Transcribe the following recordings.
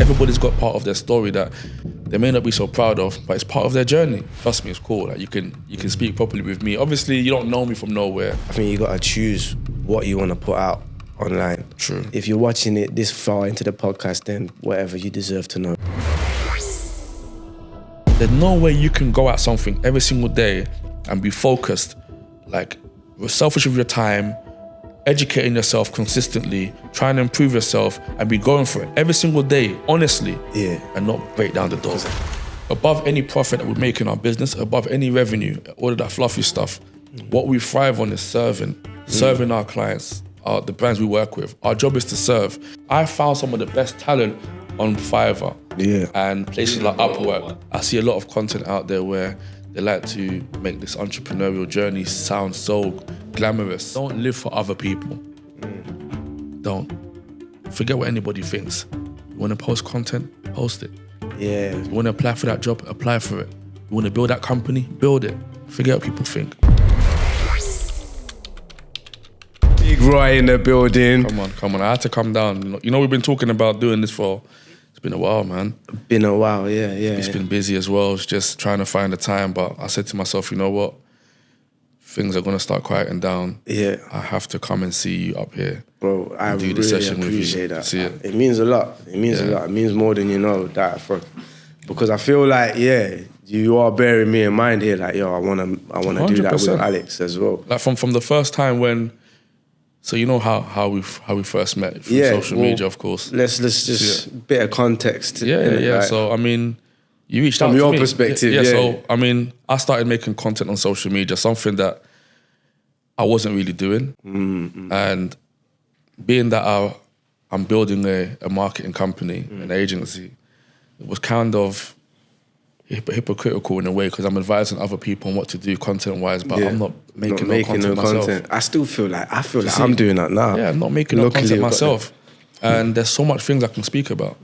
Everybody's got part of their story that they may not be so proud of, but it's part of their journey. Trust me, it's cool. Like you can speak properly with me. Obviously, you don't know me from nowhere. I think you got to choose what you want to put out online. True. If you're watching it this far into the podcast, then whatever, you deserve to know. There's no way you can go at something every single day and be focused, like selfish with your time, educating yourself consistently, trying to improve yourself, and be going for it every single day, honestly, and not break down the door. Above any profit that we make in our business, above any revenue, all of that fluffy stuff, what we thrive on is serving our clients, the brands we work with. Our job is to serve. I found some of the best talent on Fiverr and places like Upwork. I see a lot of content out there where they like to make this entrepreneurial journey sound so glamorous. Don't live for other people. Don't. Forget what anybody thinks. You want to post content? Post it. Yeah. You want to apply for that job? Apply for it. You want to build that company? Build it. Forget what people think. Big Roy in the building. Come on. I had to come down. You know, we've been talking about doing this for, it's been a while, man. Been a while, yeah. It's been busy as well. It's just trying to find the time. But I said to myself, you know what? Things are going to start quieting down. Yeah. I have to come and see you up here. Bro, I do the really session appreciate with you. that. See it? It means a lot. It means a lot. It means more than you know that because I feel like, you are bearing me in mind here. Like, yo, I wanna do that with Alex as well. Like from the first time when, so you know how we first met through social media, of course. Let's just bit of context. Yeah. Like, so I mean, you reached out to me. From your perspective, yeah. So I mean, I started making content on social media, something that I wasn't really doing, and being that I'm building a marketing company, an agency, it was kind of hypocritical in a way because I'm advising other people on what to do content-wise, but I'm not making no content myself. I feel like I'm doing that now. Yeah, I'm not making no content myself. And there's so much things I can speak about.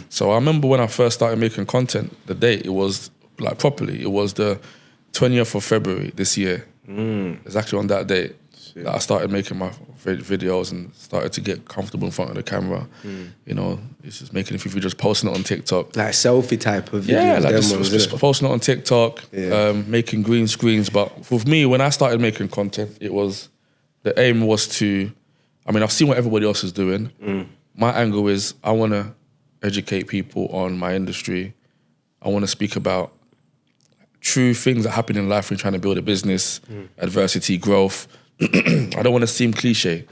So I remember when I first started making content, the date, it was like properly, it was the 20th of February this year. Exactly on that date that I started making my videos and started to get comfortable in front of the camera. You know, it's just making a few videos, posting it on TikTok. Like selfie type of videos. Yeah, like just posting it on TikTok, making green screens. But with me, when I started making content, the aim was to, I mean, I've seen what everybody else is doing. My angle is I want to educate people on my industry. I want to speak about true things that happen in life when you're trying to build a business, adversity, growth. I don't want to seem cliche.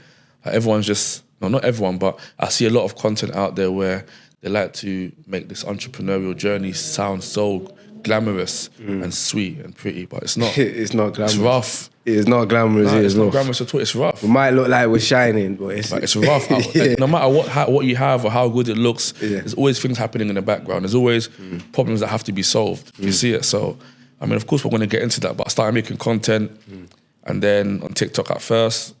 Like everyone's just, no, not everyone, but I see a lot of content out there where they like to make this entrepreneurial journey sound so glamorous and sweet and pretty, but it's not. It's not glamorous. It's rough. It's not glamorous. It's not glamorous at all. It's rough. It might look like we're shining, but it's rough. Like, no matter what you have or how good it looks, there's always things happening in the background. There's always problems that have to be solved. You see it. So, I mean, of course, we're going to get into that, but I started making content. And then on TikTok at first,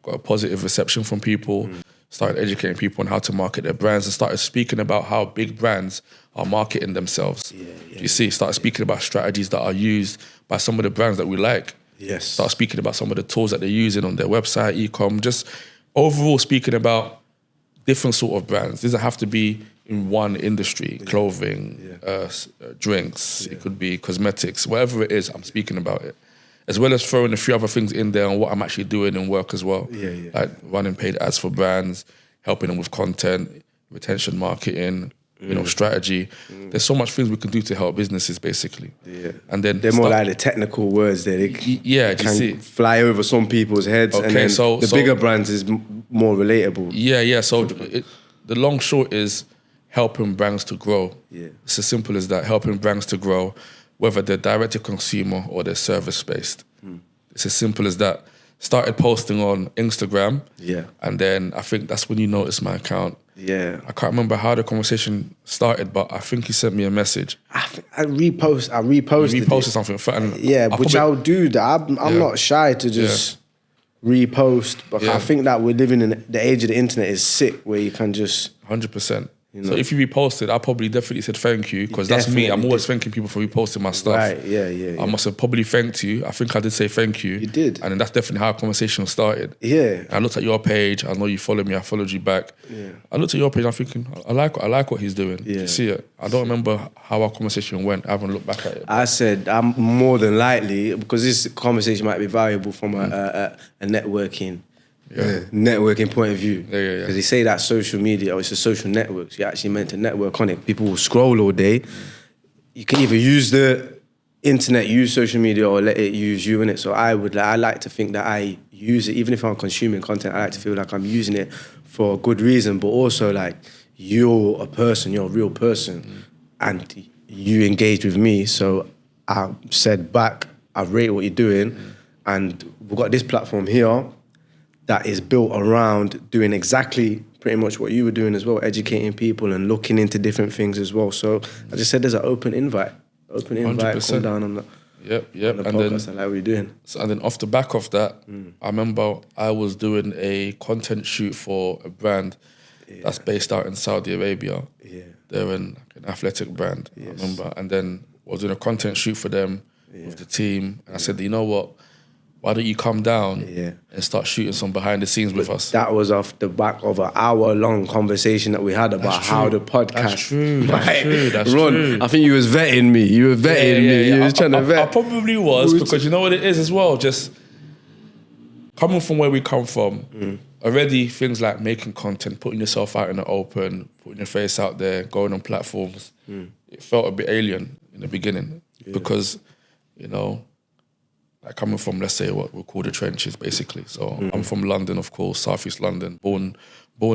got a positive reception from people, started educating people on how to market their brands and started speaking about how big brands are marketing themselves. You see, started speaking about strategies that are used by some of the brands that we like. Yes. Start speaking about some of the tools that they're using on their website, e-com, just overall speaking about different sort of brands. It doesn't have to be in one industry, clothing, drinks, it could be cosmetics, whatever it is, I'm speaking about it. As well as throwing a few other things in there on what I'm actually doing in work as well. Like running paid ads for brands, helping them with content, retention marketing, you know, strategy. There's so much things we can do to help businesses, basically. And then they're more like the technical words there. They can fly over some people's heads. Okay, and then so the bigger brands is more relatable. Yeah. So the long short is helping brands to grow. It's as simple as that, helping brands to grow, whether they're direct to consumer or they're service based. It's as simple as that. Started posting on Instagram. And then I think that's when you noticed my account. I can't remember how the conversation started, but I think he sent me a message. I reposted. You reposted something. Which I'll do that. I'm not shy to just repost, but I think that we're living in the age of the internet is sick, where you can just 100%. You know? So if you reposted, I probably definitely said thank you, because that's me. I'm always thanking people for reposting my stuff. Right, yeah. I must have probably thanked you. I think I did say thank you. You did. And then that's definitely how our conversation started. Yeah. And I looked at your page. I know you follow me. I followed you back. Yeah. I looked at your page. I'm thinking, I like what he's doing. Yeah. You see it? I don't remember how our conversation went. I haven't looked back at it. I said, I'm more than likely, because this conversation might be valuable from a networking point of view. Yeah. Because they say that social media, it's a social network. So you're actually meant to network on it. People will scroll all day. You can either use the internet, use social media, or let it use you in it. So I like to think that I use it, even if I'm consuming content, I like to feel like I'm using it for a good reason, but also like you're a person, you're a real person, and you engaged with me. So I said back, I rate what you're doing, and we've got this platform here that is built around doing exactly pretty much what you were doing as well, educating people and looking into different things as well. So I just said there's an open invite. 100%. Come down on the Yep. on the And podcast. then, I like what you're doing. and then off the back of that, I remember I was doing a content shoot for a brand that's based out in Saudi Arabia. Yeah. They're an athletic brand, I remember. And then I was doing a content shoot for them with the team. And I said, you know what? Why don't you come down and start shooting some behind the scenes with us? That was off the back of an hour-long conversation that we had about how the podcast. That's true. That's Ron, true. I think you was vetting me. You were vetting me. You was trying to vet. I probably was, because you know what it is as well. Just coming from where we come from, already things like making content, putting yourself out in the open, putting your face out there, going on platforms. It felt a bit alien in the beginning because, you know, like coming from, let's say, what we'll call the trenches, basically. So I'm from London, of course, South East London, born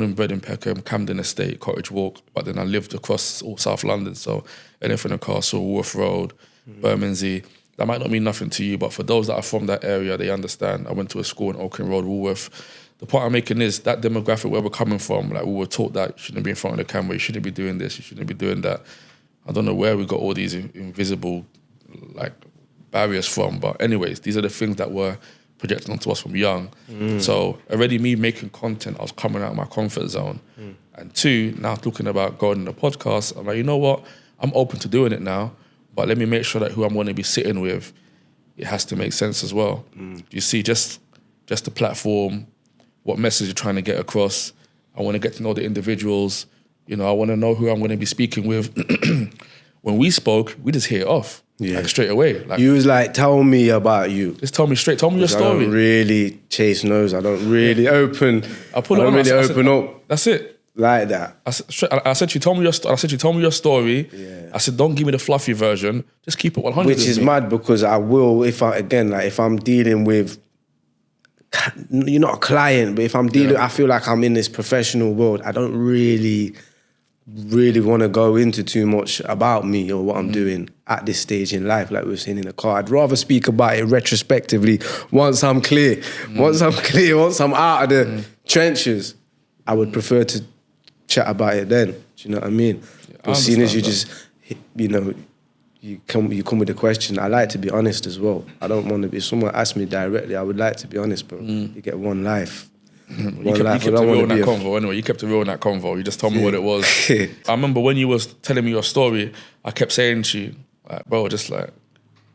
and bred in Peckham, Camden Estate, Cottage Walk, but then I lived across all South London, so Elephant and Castle, Wharf Road, Bermondsey. That might not mean nothing to you, but for those that are from that area, they understand. I went to a school in Oaken Road, Woolworth. The point I'm making is that demographic where we're coming from, like we were taught that you shouldn't be in front of the camera, you shouldn't be doing this, you shouldn't be doing that. I don't know where we got all these invisible, like, barriers from, but anyways, these are the things that were projected onto us from young. So already me making content, I was coming out of my comfort zone. And two, now talking about going on the podcast, I'm like, you know what? I'm open to doing it now, but let me make sure that who I'm going to be sitting with, it has to make sense as well. You see, just the platform, what message you're trying to get across. I want to get to know the individuals. You know, I want to know who I'm going to be speaking with. When we spoke, we just hit it off. Like straight away. Like, You was like, tell me about you. just tell me straight. Tell me your I story. don't really chase nose. I don't really open. I don't really open up That's it. like that. I said to you, tell me your story. I said to you, tell me your story. I said, don't give me the fluffy version. Just keep it 100. Which is mad because I will, if I'm dealing with, you're not a client, but if I'm dealing, I feel like I'm in this professional world. I don't really want to go into too much about me or what I'm doing at this stage in life, like we were saying in the car. I'd rather speak about it retrospectively once I'm clear. Once I'm out of the trenches, I would prefer to chat about it then. Do you know what I mean? But seeing as you just, you know, you come with a question, I like to be honest as well. I don't want to be, if someone asks me directly, I would like to be honest, bro. You get one life. You kept it real in that convo anyway. You kept it real in that convo. You just told me what it was. I remember when you was telling me your story, I kept saying to you, like, bro, just like,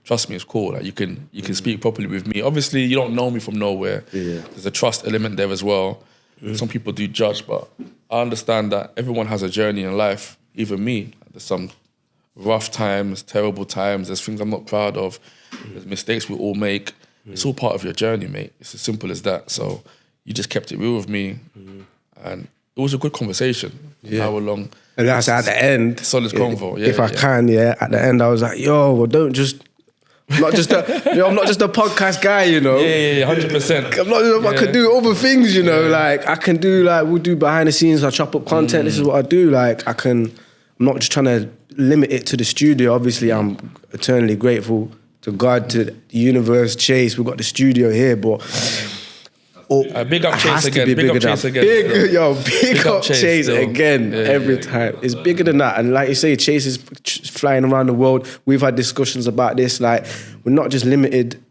trust me, it's cool. Like you can speak properly with me. Obviously, you don't know me from nowhere. There's a trust element there as well. Some people do judge, but I understand that everyone has a journey in life. Even me, there's some rough times, terrible times. There's things I'm not proud of. There's mistakes we all make. It's all part of your journey, mate. It's as simple as that. So you just kept it real with me, and it was a good conversation. An hour long. And that's at the end. Solid convo. If I can, at the end, I was like, yo, well, don't just. I'm not just a podcast guy, you know. 100%. I'm not. I can do other things, you know. Like I can do, we'll do behind the scenes. I chop up content. This is what I do. Like I'm not just trying to limit it to the studio. Obviously, I'm eternally grateful to God, to the universe, Chase. We've got the studio here, but. Big up Chase again. Big up Chase again. Big up Chase again every time. It's bigger than that. And like you say, Chase is flying around the world. We've had discussions about this. Like, we're not just limited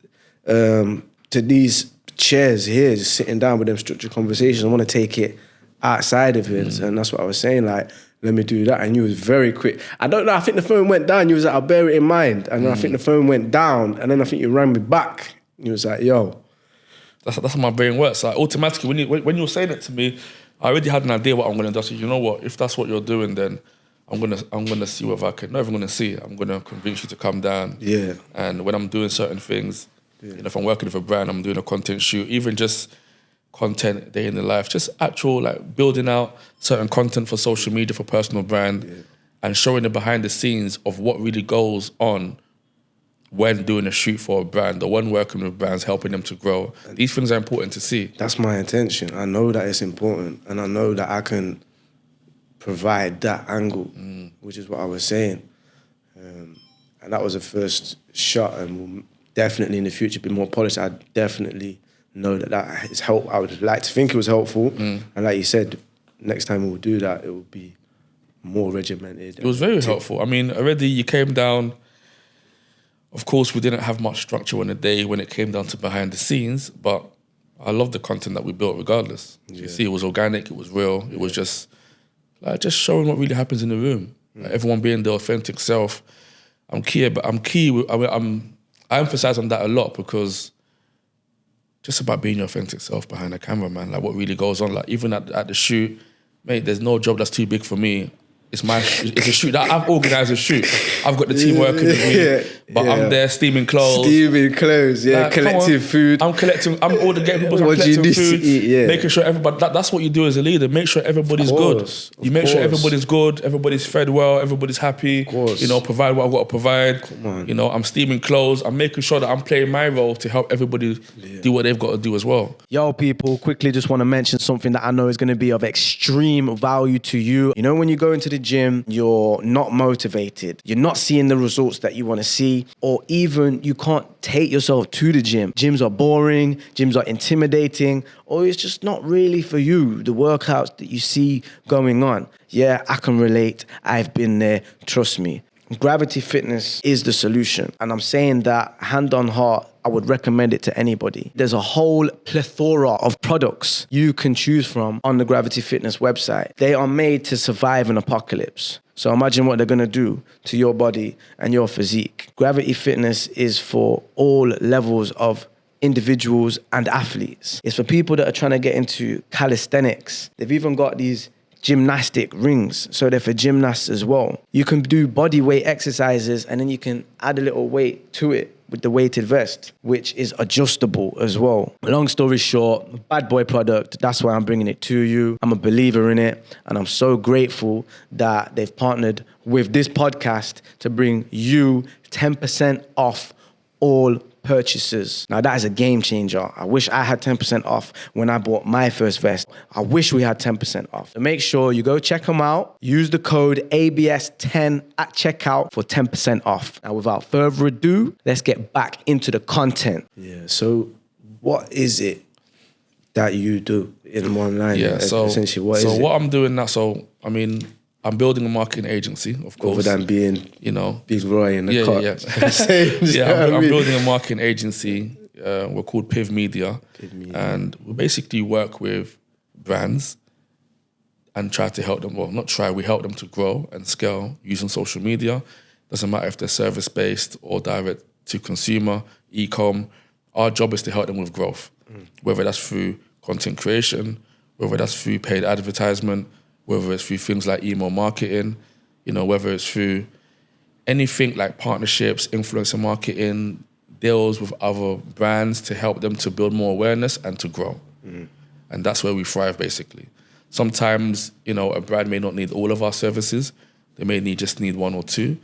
to these chairs here, just sitting down with them structured conversations. I want to take it outside of it. And that's what I was saying. Like, let me do that. And you was very quick. I don't know, I think the phone went down. You was like, I'll bear it in mind. And then I think the phone went down. And then I think you rang me back. You was like, yo. That's how my brain works. Like automatically, when you were saying it to me, I already had an idea what I'm gonna do. So you know what? If that's what you're doing, then I'm gonna see whether I can. Not even gonna see it. I'm gonna convince you to come down. Yeah. And when I'm doing certain things, you know, if I'm working with a brand, I'm doing a content shoot, even just content day in the life, just actual like building out certain content for social media for personal brand, and showing the behind the scenes of what really goes on when doing a shoot for a brand or when working with brands, helping them to grow. These things are important to see. That's my intention. I know that it's important, and I know that I can provide that angle, which is what I was saying. And that was the first shot, and will definitely in the future be more polished. I definitely know that is help. I would like to think it was helpful. And like you said, next time we'll do that, it will be more regimented. It was very helpful. I mean, already you came down. Of course, we didn't have much structure on the day when it came down to behind the scenes, but I love the content that we built regardless. You see, it was organic, it was real, it was just showing what really happens in the room. Like everyone being their authentic self. I emphasize on that a lot because just about being your authentic self behind the camera, man. Like what really goes on. Like even at the shoot, mate, there's no job that's too big for me. It's a shoot that I've organised a shoot. I've got the team working with me, but I'm there steaming clothes. Steaming clothes, like, collecting food. I'm all the getting people. I'm collecting food, making sure everybody. That's what you do as a leader. Make sure everybody's good. You make sure everybody's good. Everybody's fed well. Everybody's happy. You know, provide what I've got to provide. Come on. You know, I'm steaming clothes. I'm making sure that I'm playing my role to help everybody do what they've got to do as well. Yo, people, quickly just want to mention something that I know is going to be of extreme value to you. You know, when you go into the gym, you're not motivated, you're not seeing the results that you want to see, or even you can't take yourself to the gym. Gyms are boring, gyms are intimidating, or it's just not really for you, the workouts that you see going on. Yeah, I can relate. I've been there, trust me. Gravity Fitness is the solution. And I'm saying that hand on heart, I would recommend it to anybody. There's a whole plethora of products you can choose from on the Gravity Fitness website. They are made to survive an apocalypse. So imagine what they're gonna do to your body and your physique. Gravity Fitness is for all levels of individuals and athletes. It's for people that are trying to get into calisthenics. They've even got these gymnastic rings, so they're for gymnasts as well. You can do body weight exercises and then you can add a little weight to it with the weighted vest, which is adjustable as well. Long story short, bad boy product, that's why I'm bringing it to you. I'm a believer in it, and I'm so grateful that they've partnered with this podcast to bring you 10% off all purchases. Now that is a game changer. I wish I had 10% off when I bought my first vest. I wish we had 10% off. So make sure you go check them out. Use the code ABS10 at checkout for 10% off. Now without further ado, let's get back into the content. Yeah, so what is it that you do in one line? Yeah, so essentially, what is it? what I'm doing now, I mean, I'm building a marketing agency, of course. Other than being, you know, Big Roy in the cut. I'm building a marketing agency. We're called Piv Media. And we basically work with brands and try to help them, we help them to grow and scale using social media. Doesn't matter if they're service-based or direct to consumer, e-com. Our job is to help them with growth, whether that's through content creation, whether that's through paid advertisement, whether it's through things like email marketing, you know, whether it's through anything like partnerships, influencer marketing, deals with other brands to help them to build more awareness and to grow. And that's where we thrive, basically. Sometimes, you know, a brand may not need all of our services. They may just need one or two.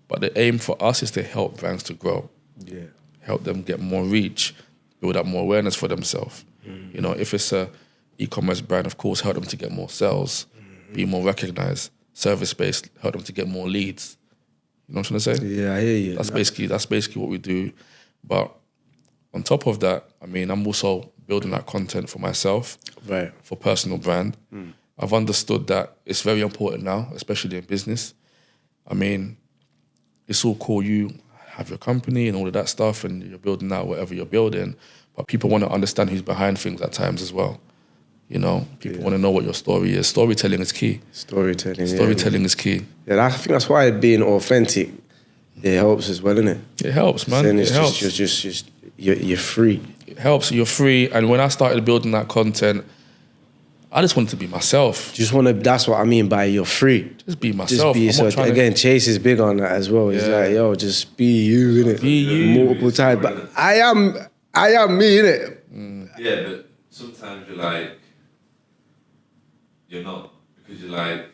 But the aim for us is to help brands to grow. Yeah. Help them get more reach, build up more awareness for themselves. You know, if it's a e-commerce brand, of course, help them to get more sales, be more recognized. Service-based, help them to get more leads. You know what I'm trying to say? Yeah, I hear you. That's basically what we do. But on top of that, I mean, I'm also building that content for myself, right, for personal brand. I've understood that it's very important now, especially in business. I mean, it's all cool, you have your company and all of that stuff and you're building out whatever you're building, but people want to understand who's behind things at times as well. You know, people want to know what your story is. Storytelling is key. Storytelling Is key. Yeah, I think that's why being authentic, it helps as well, innit? It helps, man. Then It helps. You're free. It helps. You're free. And when I started building that content, I just wanted to be myself. That's what I mean by you're free. Just be myself. Again, Chase is big on that as well. He's like, yo, just be you, innit? Be you. Multiple times. But I am me, innit? Yeah, but sometimes you're like, you're not. Because you're like,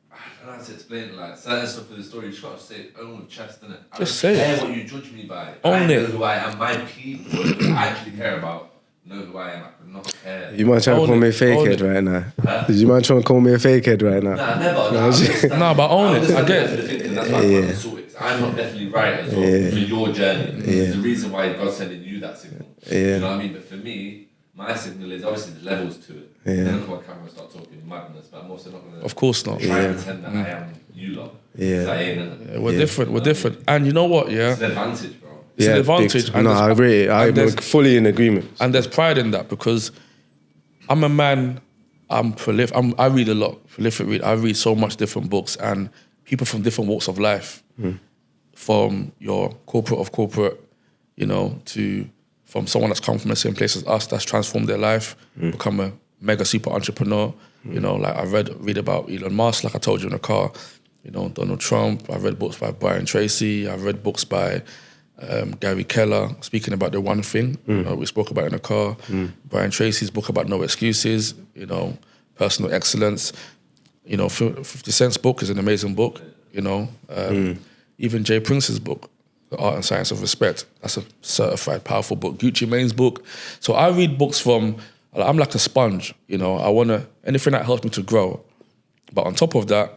I don't know how to explain it. Like, certain stuff with the story, you just got to say it own chest, innit? Just say it. I don't care what you judge me by. Own I it. know who I am. My people who I actually care about know who I am. I could not care. You mind trying to call me a fakehead right now? Did you mind trying to call me a fakehead right now? Nah, never. No, but own it. I get it. Thinking, that's why I'm sorted. I'm not definitely right as well for your journey. There's a reason why God's sending you that signal. You know what I mean? But for me, my signal is obviously the levels to it. Then look on camera and start talking madness, but I'm also not going to. Of course not. Try and pretend that I am you lot. I ain't. Yeah, we're different. We're different. And you know what? Yeah, It's an advantage, bro. it's an advantage. No, I agree. I'm fully in agreement. And there's pride in that because I'm a man. I'm prolific. I read a lot. Prolific read. I read so much different books and people from different walks of life, from your corporate, you know, to from someone that's come from the same place as us, that's transformed their life, become a mega super entrepreneur. You know, like I read about Elon Musk, like I told you in the car. You know, Donald Trump. I read books by Brian Tracy. I read books by Gary Keller, speaking about the one thing. You know, we spoke about in the car. Brian Tracy's book about no excuses. You know, personal excellence. You know, 50 Cent's book is an amazing book. You know, even Jay Prince's book, The Art and Science of Respect. That's a certified powerful book. Gucci Mane's book. So I read books from. I'm like a sponge. You know, I wanna anything that helps me to grow. But on top of that,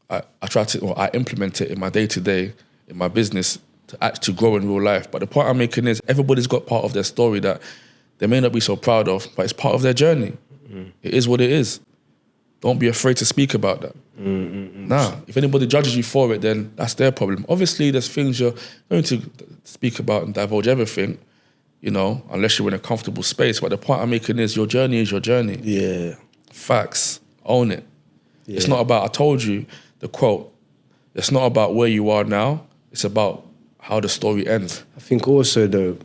I try to, or I implement it in my day-to-day, in my business, to actually grow in real life. But the point I'm making is everybody's got part of their story that they may not be so proud of, but it's part of their journey. It is what it is. Don't be afraid to speak about that. Nah, if anybody judges you for it, then that's their problem. Obviously, there's things you're going to speak about and divulge everything, you know, unless you're in a comfortable space. But the point I'm making is your journey is your journey. Yeah. Facts. Own it. Yeah. It's not about, I told you, the quote, it's not about where you are now, it's about how the story ends. I think also though,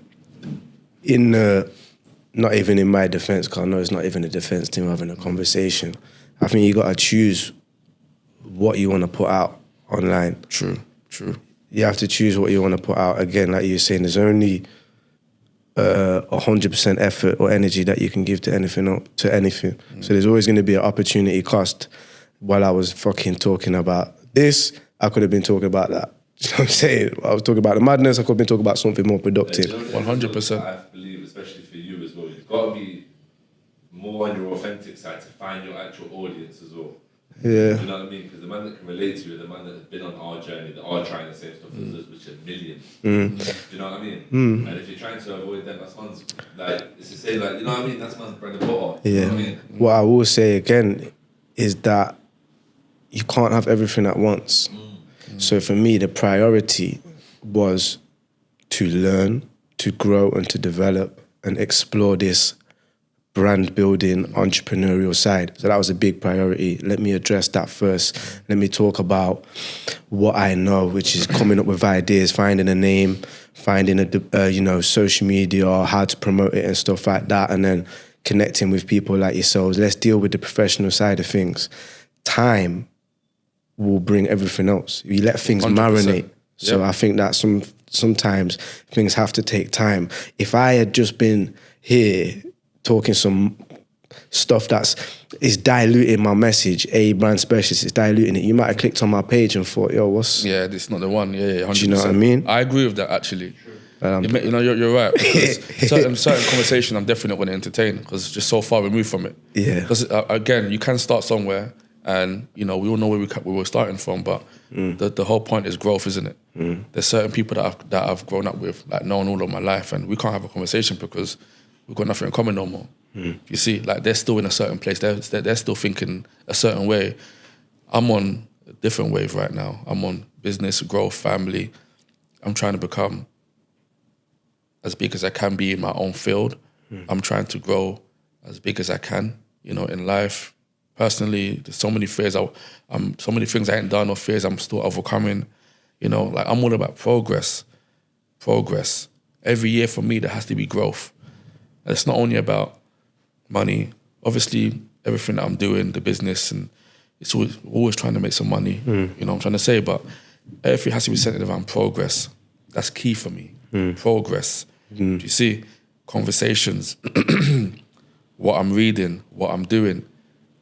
not even in my defense, because I know it's not even a defense team having a conversation, I think you got to choose what you want to put out online. True. You have to choose what you want to put out. Again, like you're saying, there's only 100% effort or energy that you can give to anything. So there's always going to be an opportunity cost. While I was fucking talking about this, I could have been talking about that. You know what I'm saying? I was talking about the madness, I could have been talking about something more productive. 100%. I believe, especially for you as well, you've got to be more on your authentic side to find your actual audience as well. Yeah. You know what I mean? Because the man that can relate to you, the man that has been on our journey, that are trying the same stuff as us, which are millions. Do you know what I mean? And if you're trying to avoid them, that's man's, like, it's the same, like, you know what I mean? That's man's bread and butter. Yeah. You know what I mean? What I will say again is that you can't have everything at once. So for me, the priority was to learn, to grow and to develop and explore this brand building, entrepreneurial side. So that was a big priority. Let me address that first. Let me talk about what I know, which is coming up with ideas, finding a name, finding social media, how to promote it and stuff like that, and then connecting with people like yourselves. Let's deal with the professional side of things. Time will bring everything else. You let things 100%. marinate. So I think that sometimes things have to take time. If I had just been here talking some stuff is diluting my message, brand specialist is diluting it, you might have clicked on my page and thought, yo, what's... Yeah, this is not the one. Yeah, 100%. Do you know what I mean? I agree with that, actually. You know, you're right. Because certain conversation I'm definitely not going to entertain because it's just so far removed from it. Yeah. Because, again, you can start somewhere and, you know, we all know where we were starting from, but the whole point is growth, isn't it? There's certain people that I've grown up with, like known all of my life, and we can't have a conversation because we've got nothing in common no more. You see, like they're still in a certain place. They're still thinking a certain way. I'm on a different wave right now. I'm on business, growth, family. I'm trying to become as big as I can be in my own field. I'm trying to grow as big as I can, you know, in life. Personally, there's so many fears, so many things I ain't done or fears I'm still overcoming. You know, like I'm all about progress. Every year for me, there has to be growth. And it's not only about money. Obviously, everything that I'm doing, the business, and it's always trying to make some money, you know what I'm trying to say, but everything has to be centered around progress. That's key for me, progress. Do you see? Conversations, what I'm reading, what I'm doing,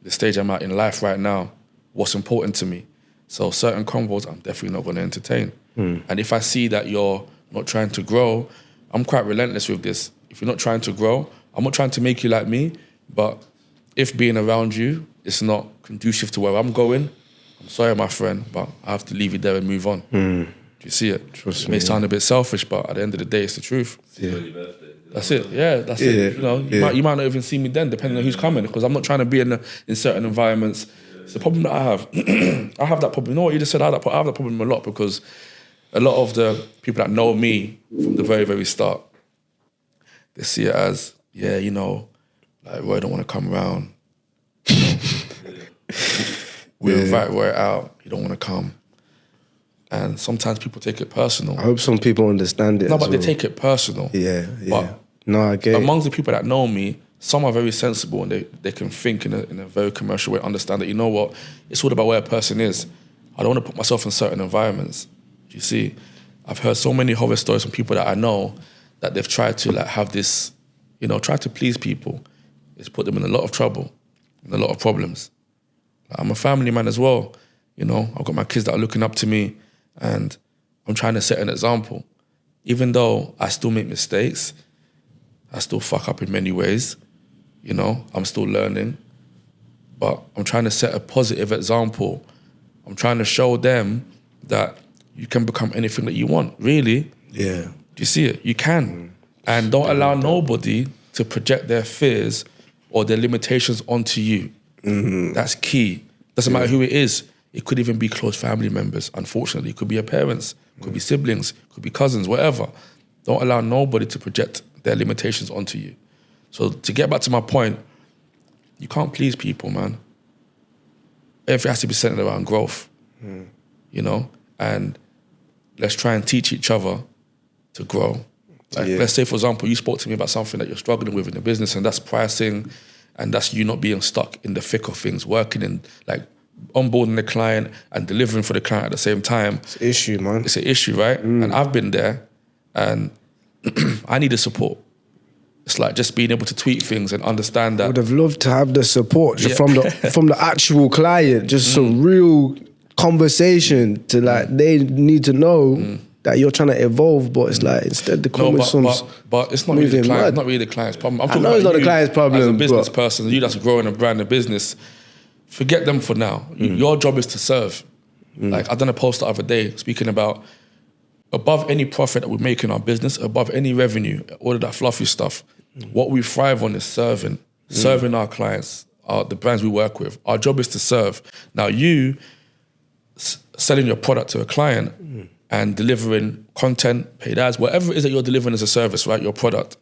the stage I'm at in life right now, what's important to me. So certain convos I'm definitely not going to entertain. And if I see that you're not trying to grow, I'm quite relentless with this. If you're not trying to grow, I'm not trying to make you like me, but if being around you is not conducive to where I'm going, I'm sorry, my friend, but I have to leave you there and move on. Do you see it? Trust me. It may sound a bit selfish, but at the end of the day, it's the truth. That's it. Yeah, that's it. You know, you might not even see me then, depending on who's coming, because I'm not trying to be in certain environments. It's the problem that I have. I have that problem. You know what you just said? I have that problem a lot, because a lot of the people that know me from the very, very start, they see it as, yeah, you know, like Roy don't want to come around. You know? We invite Roy out. He don't want to come. And sometimes people take it personal. I hope some people understand it. No, but they take it personal. Yeah. But no, I get it. Amongst the people that know me, some are very sensible and they can think in a very commercial way, understand that, you know what, it's all about where a person is. I don't want to put myself in certain environments. You see, I've heard so many horror stories from people that I know that they've tried to like have this, you know, try to please people. It's put them in a lot of trouble, and a lot of problems. I'm a family man as well. You know, I've got my kids that are looking up to me, and I'm trying to set an example. Even though I still make mistakes, I still fuck up in many ways, you know, I'm still learning, but I'm trying to set a positive example. I'm trying to show them that you can become anything that you want, really. Yeah. Do you see it? You can. And don't allow nobody to project their fears or their limitations onto you. That's key. Doesn't matter who it is. It could even be close family members, unfortunately. It could be your parents, it could be siblings, it could be cousins, whatever. Don't allow nobody to project their limitations onto you. So to get back to my point, you can't please people, man. Everything has to be centered around growth, you know? And let's try and teach each other to grow. Like, let's say, for example, you spoke to me about something that you're struggling with in the business, and that's pricing, and that's you not being stuck in the thick of things, working in, like, onboarding the client and delivering for the client at the same time. It's an issue, man. It's an issue, right? And I've been there, and I need the support. It's like just being able to tweak things and understand that. I would have loved to have the support from the actual client, just some real conversation to like, they need to know that you're trying to evolve, but it's like instead the comments. But it's not really the client. It's not really the client's problem. I'm talking about it's not the client's problem. As a business person, you that's growing a brand, a business, forget them for now. Your job is to serve. Like I done a post the other day speaking about above any profit that we make in our business, above any revenue, all of that fluffy stuff, what we thrive on is serving. Serving our clients, the brands we work with. Our job is to serve. Now you selling your product to a client and delivering content, paid ads, whatever it is that you're delivering as a service, right, your product.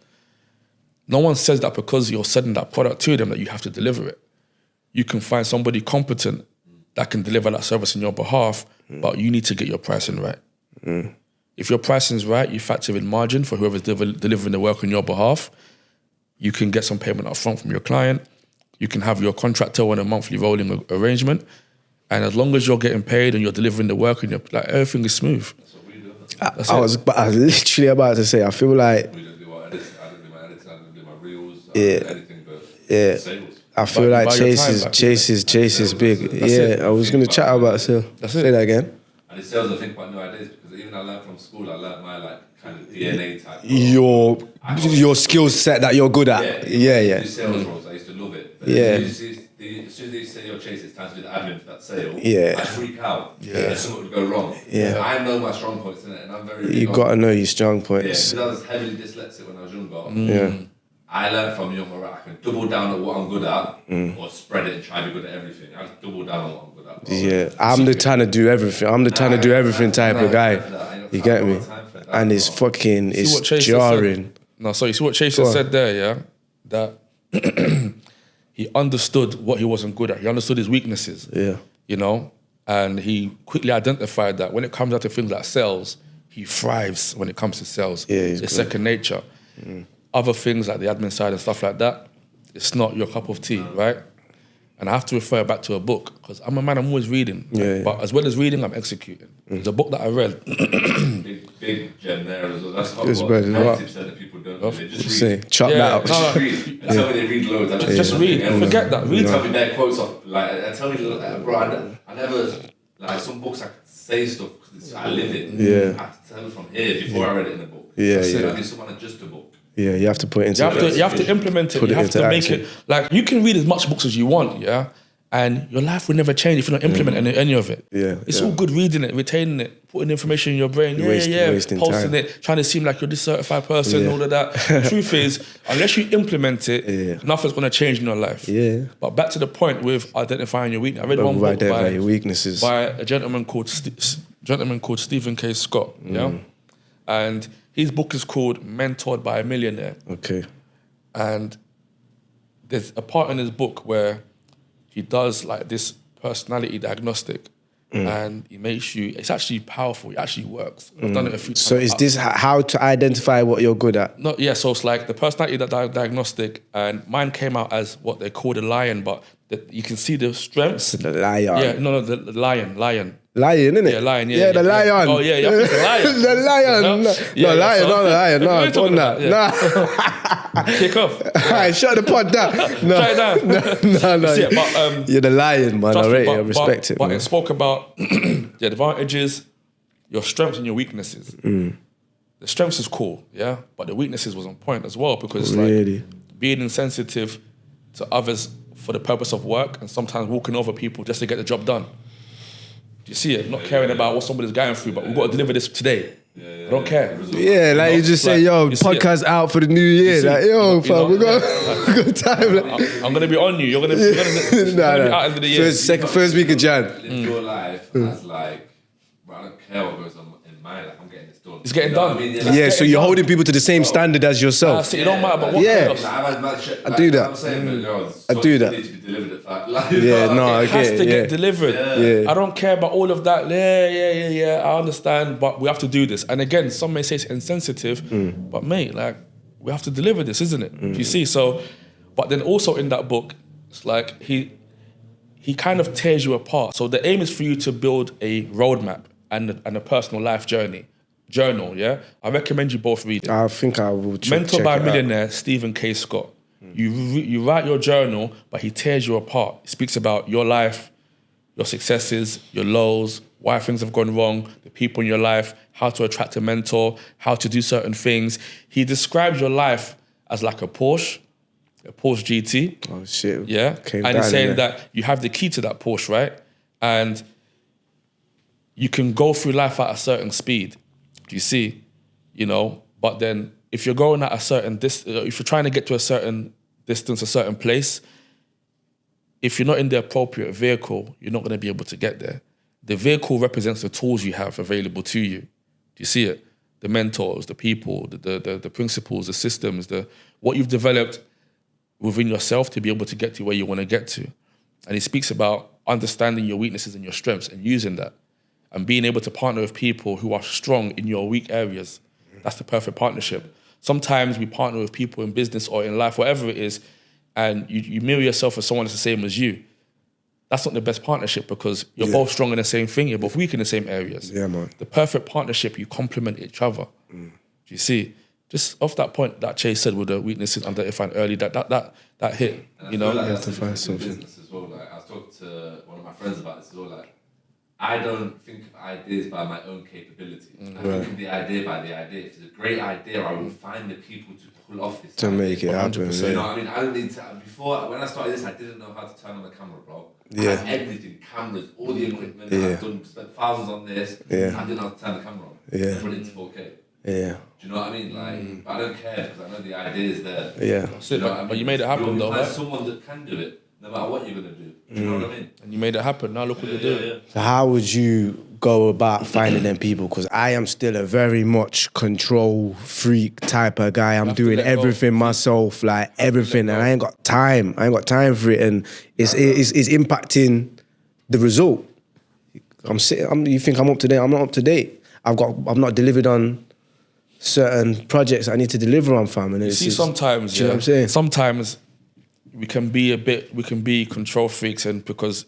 No one says that because you're selling that product to them that you have to deliver it. You can find somebody competent that can deliver that service on your behalf, but you need to get your pricing right. If your pricing is right, you factor in margin for whoever's delivering the work on your behalf. You can get some payment up front from your client. You can have your contractor on a monthly rolling arrangement. And as long as you're getting paid and you're delivering the work and like everything is smooth. I was literally about to say, I feel like We don't do my edits, I don't do my editing, I don't do my reels, I Yeah. don't do anything but sales. I feel like Chase is big. I was gonna chat about sales. Say that again. And it's sales I think about new ideas, because even I learned from school, I learned my like kind of DNA type. Your skill set that you're good at. Yeah. Do sales roles, I used to love it. But as soon as they say your Chase, it's time to do the admin for that sale. I freak out. Something would go wrong. I know my strong points in it, and I'm very. You gotta know your strong points. Because I was heavily dyslexic when I was younger. I learned from young, right, I can double down on what I'm good at, or spread it and try to be good at everything. I just double down on what I'm good at. I'm the trying to do everything. I'm the trying to do everything type of guy. You get me? And it's fucking, it's jarring. No, so you see what Chase said there, yeah? That he understood what he wasn't good at. He understood his weaknesses. Yeah. You know, and he quickly identified that when it comes out to things like sales, he thrives when it comes to sales. Yeah, it's second nature. Other things like the admin side and stuff like that, it's not your cup of tea, right? And I have to refer back to a book because I'm a man, I'm always reading. Yeah. But as well as reading, I'm executing. There's a book that I read. big gem there as well. That's It's what better, 90% of people don't do. They just See, read. chop that up. no, Read. Tell me they read loads. I Just read. Forget that. Read. Tell me their quotes off. Like, tell me, bro, I never, like, some books I could say stuff because I live it. Yeah. I have to tell it from here before I read it in the book. Yeah, So yeah. I give someone just a book. Yeah, you have to put it into You have to implement it. Put You it have into to make action. it. Like, you can read as much books as you want, yeah? And your life will never change if you're not implementing any of it. Yeah, It's yeah. all good reading it, retaining it, putting information in your brain. You're wasting posting time. it, trying to seem like you're this certified person, all of that. Truth is, unless you implement it, nothing's going to change in your life. Yeah. But back to the point with identifying your weakness. I read one book Identify your weaknesses. by a gentleman called Stephen K. Scott, yeah? And his book is called Mentored by a Millionaire. Okay. And there's a part in his book where he does like this personality diagnostic and he makes you, it's actually powerful, it actually works. I've done it a few times. So is this how to identify what you're good at? No, yeah, so it's like the personality diagnostic, and mine came out as what they call the lion, but you can see the strengths. The lion. Yeah, no, the lion. Lion, innit? Yeah, lion, yeah. Yeah, the lion. Oh, yeah, I think the lion. The lion. No? No, Yeah, lion, so- not the lion. What are No, you talking on that. about? Nah. Kick off. Alright, shut the pod down. No, Shut it down. no. Yeah, but, You're the lion, man. I trust me, rate it. I respect it, But man. it spoke about the advantages, your strengths and your weaknesses. The strengths is cool, yeah, but the weaknesses was on point as well because it's Really? like being insensitive to others for the purpose of work and sometimes walking over people just to get the job done. Do you see it? Not caring about what somebody's going through, but we've got to deliver this today. I don't care. Yeah, like you just say, yo, you see it. podcast out for the new year. see Like, it. yo, You fam, know, we got time. Like, I'm gonna be on you. You're gonna be out into the year. First week of Jan. Live your life as like, bro, I don't care what goes on in my life. I'm getting this done. It's getting You know done. what I mean? Yeah, so you're holding people to the same standard as yourself. It don't matter about what Yeah. chaos. I do that. I'm saying, but, yo, I do that. Need to be delivered at five. Like, Yeah, no, I It has get to it. get Yeah. delivered. Yeah. I don't care about all of that. Yeah. I understand, but we have to do this. And again, some may say it's insensitive, but mate, like, we have to deliver this, isn't it? You see, so, but then also in that book, it's like he kind of tears you apart. So the aim is for you to build a roadmap and a personal life journal, yeah? I recommend you both read it. I think I will check Mentored by a it out. Millionaire, Stephen K. Scott. You write your journal, but he tears you apart. He speaks about your life, your successes, your lows, why things have gone wrong, the people in your life, how to attract a mentor, how to do certain things. He describes your life as like a Porsche GT. Oh, shit. Yeah. Came And he's down saying in there. that you have the key to that Porsche, right? And you can go through life at a certain speed. Do you see? You know, but then if you're going at a certain if you're trying to get to a certain distance, a certain place, if you're not in the appropriate vehicle, you're not going to be able to get there. The vehicle represents the tools you have available to you. Do you see it? The mentors, the people, the principles, the systems, what you've developed within yourself to be able to get to where you want to get to. And he speaks about understanding your weaknesses and your strengths and using that and being able to partner with people who are strong in your weak areas. That's the perfect partnership. Sometimes we partner with people in business or in life, whatever it is, and you mirror yourself as someone that's the same as you. That's not the best partnership because you're both strong in the same thing, you're both weak in the same areas. Yeah, man. The perfect partnership, you complement each other. Do you see? Just off that point that Chase said with the weaknesses identified early, that hit, you know? Like have to that's find in something. business as well. Like I was talking to one of my friends about this as well. Like I don't think of ideas by my own capability. I think of the idea by the idea. If it's a great idea, I will find the people to pull off this. To idea. make it happen. 100%. You Yeah. know what I mean? I don't need to. Before when I started this, I didn't know how to turn on the camera, bro. I Yeah. had everything, cameras, all the equipment. Yeah. I've spent thousands on this. Yeah. I didn't know how to turn the camera on. Yeah. Put it into 4K. Yeah. Do you know what I mean? Like, but I don't care because I know the idea is there. Yeah. That's it, You know what I but mean? you made it happen You'll though, find right? someone that can do it, no matter what you're gonna do. Do you know what I mean? And you made it happen. Now look what you're doing. So how would you go about finding them people? Because I am still a very much control freak type of guy. I'm doing everything myself, like everything, and I ain't got time. I ain't got time for it, and it's impacting the result. You think I'm up to date? I'm not up to date. I've not delivered on certain projects I need to deliver on, fam. And sometimes, you know what I'm saying? Sometimes we can be control freaks, and because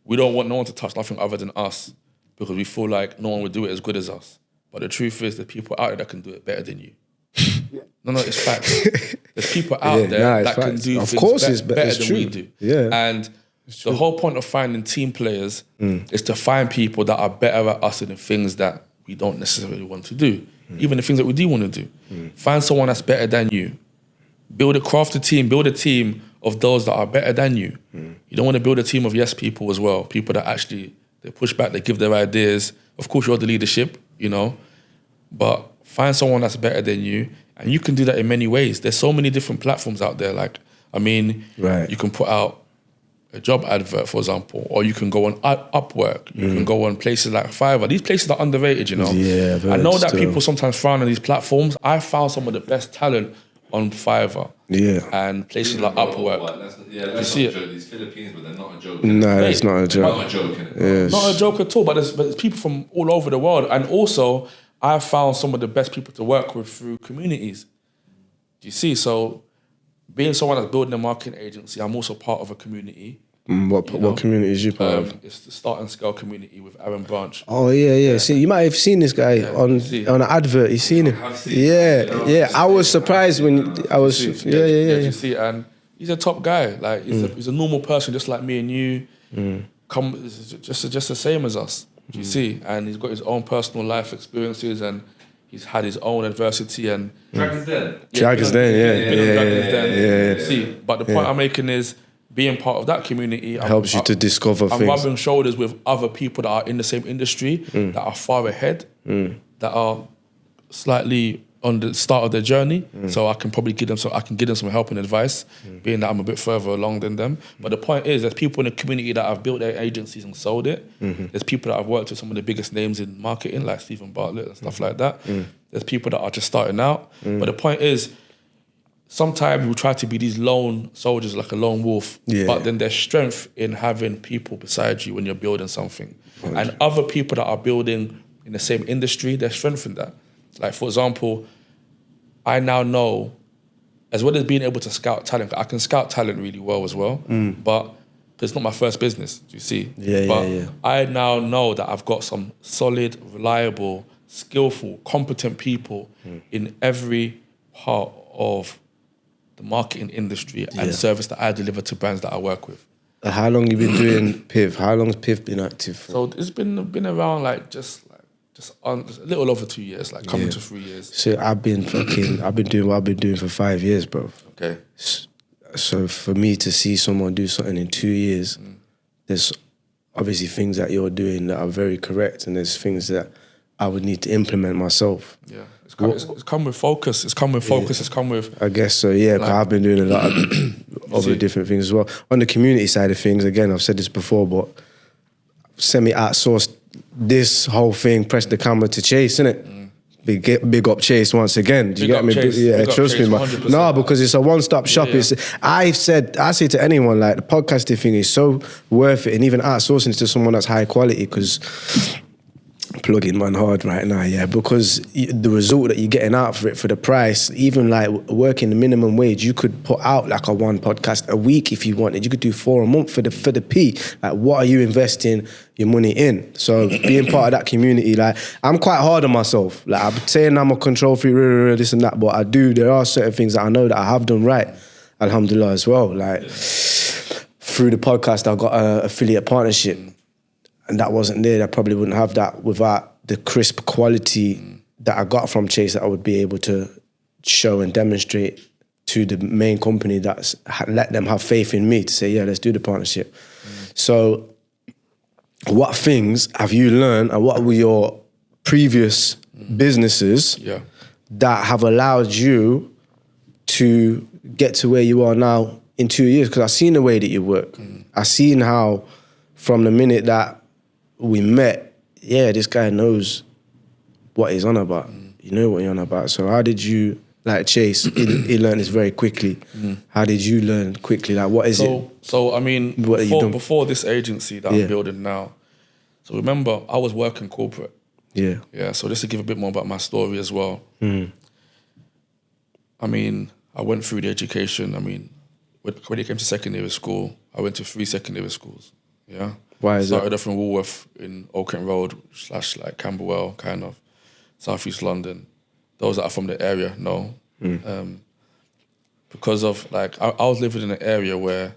we don't want no one to touch nothing other than us, because we feel like no one would do it as good as us. But the truth is, there's people out there that can do it better than you. No, it's facts. There's people out there that can do things better than we do. Yeah. And the whole point of finding team players is to find people that are better at us in the things that we don't necessarily want to do, even the things that we do want to do. Find someone that's better than you. Build a team of those that are better than you. You don't want to build a team of yes people as well, people that actually, they push back, they give their ideas. Of course, you're the leadership, but find someone that's better than you, and you can do that in many ways. There's so many different platforms out there. You can put out a job advert, for example, or you can go on Upwork. You can go on places like Fiverr. These places are underrated, Yeah, I know that people sometimes frown on these platforms. I found some of the best talent on Fiverr. Yeah. And places like Upwork. Let's not joke. These Philippines, but they're not a joke. No, it's not a joke. Not a joke, innit? Yes. Not a joke at all, but there's people from all over the world. And also, I found some of the best people to work with through communities. Do you see? So, being someone that's building a marketing agency, I'm also part of a community. What community is you part of? It's the Start and Scale community with Aaron Branch. Oh yeah. See, you might have seen this guy on an advert. You seen him? Yeah. I was surprised when I was. Yeah. You see, and he's a top guy. Like he's a normal person, just like me and you. Just the same as us. Do you see? And he's got his own personal life experiences, and he's had his own adversity. And Dragon's Den. Dragon's Den, yeah. You see, but the point I'm making is, being part of that community helps you to discover things. I'm rubbing shoulders with other people that are in the same industry, that are far ahead, that are slightly on the start of their journey. So I can probably give them some help and advice, being that I'm a bit further along than them. But the point is, there's people in the community that have built their agencies and sold it. There's people that I've worked with some of the biggest names in marketing, like Stephen Bartlett and stuff like that. There's people that are just starting out. But the point is, sometimes we try to be these lone soldiers, like a lone wolf, but then there's strength in having people beside you when you're building something. 100%. And other people that are building in the same industry, there's strength in that. Like, for example, I now know, as well as being able to scout talent, I can scout talent really well as well, but it's not my first business, do you see? Yeah. I now know that I've got some solid, reliable, skillful, competent people in every part of the marketing industry and service that I deliver to brands that I work with. How long have you been doing Piv? How long has Piv been active for? So it's been around just a little over 2 years, coming to 3 years. So I've been doing what I've been doing for 5 years, bro. Okay. So for me to see someone do something in 2 years, there's obviously things that you're doing that are very correct, and there's things that I would need to implement myself. Yeah. It's come with focus. It's come with focus. It's come with... I guess so, yeah. Because I've been doing a lot of other different things as well. On the community side of things, again, I've said this before, but semi-outsourced this whole thing, press the camera to Chase, innit? Big up Chase once again. Do you get me? Yeah, trust me, man. No, because it's a one-stop shop. I say to anyone, like, the podcasting thing is so worth it, and even outsourcing it to someone that's high quality, because... plugging man hard right now, yeah, because the result that you're getting out for it, for the price, even like working the minimum wage, you could put out like a 1 podcast a week if you wanted. You could do 4 a month for the P. Like, what are you investing your money in? So being part of that community, like, I'm quite hard on myself. Like, I'm saying I'm a control freak, this and that, but there are certain things that I know that I have done right, alhamdulillah, as well. Like, through the podcast, I've got an affiliate partnership. And that wasn't there. I probably wouldn't have that without the crisp quality that I got from Chase, that I would be able to show and demonstrate to the main company that's let them have faith in me to say, yeah, let's do the partnership. So what things have you learned, and what were your previous businesses that have allowed you to get to where you are now in 2 years? Because I've seen the way that you work. I've seen how from the minute that we met, yeah, this guy knows what he's on about. You know what you're on about. So how did you, like Chase, he learned this very quickly. How did you learn quickly? Like, what is it? So I mean, What are you doing? before this agency that I'm building now, so remember, I was working corporate. Yeah. Yeah, so just to give a bit more about my story as well. I mean, I went through the education. I mean, when it came to secondary school, I went to 3 secondary schools. Yeah. Why is Started that? off in Woolworth in Old Kent Road / like Camberwell, kind of, South East London. Those that are from the area know. Because of, like, I was living in an area where,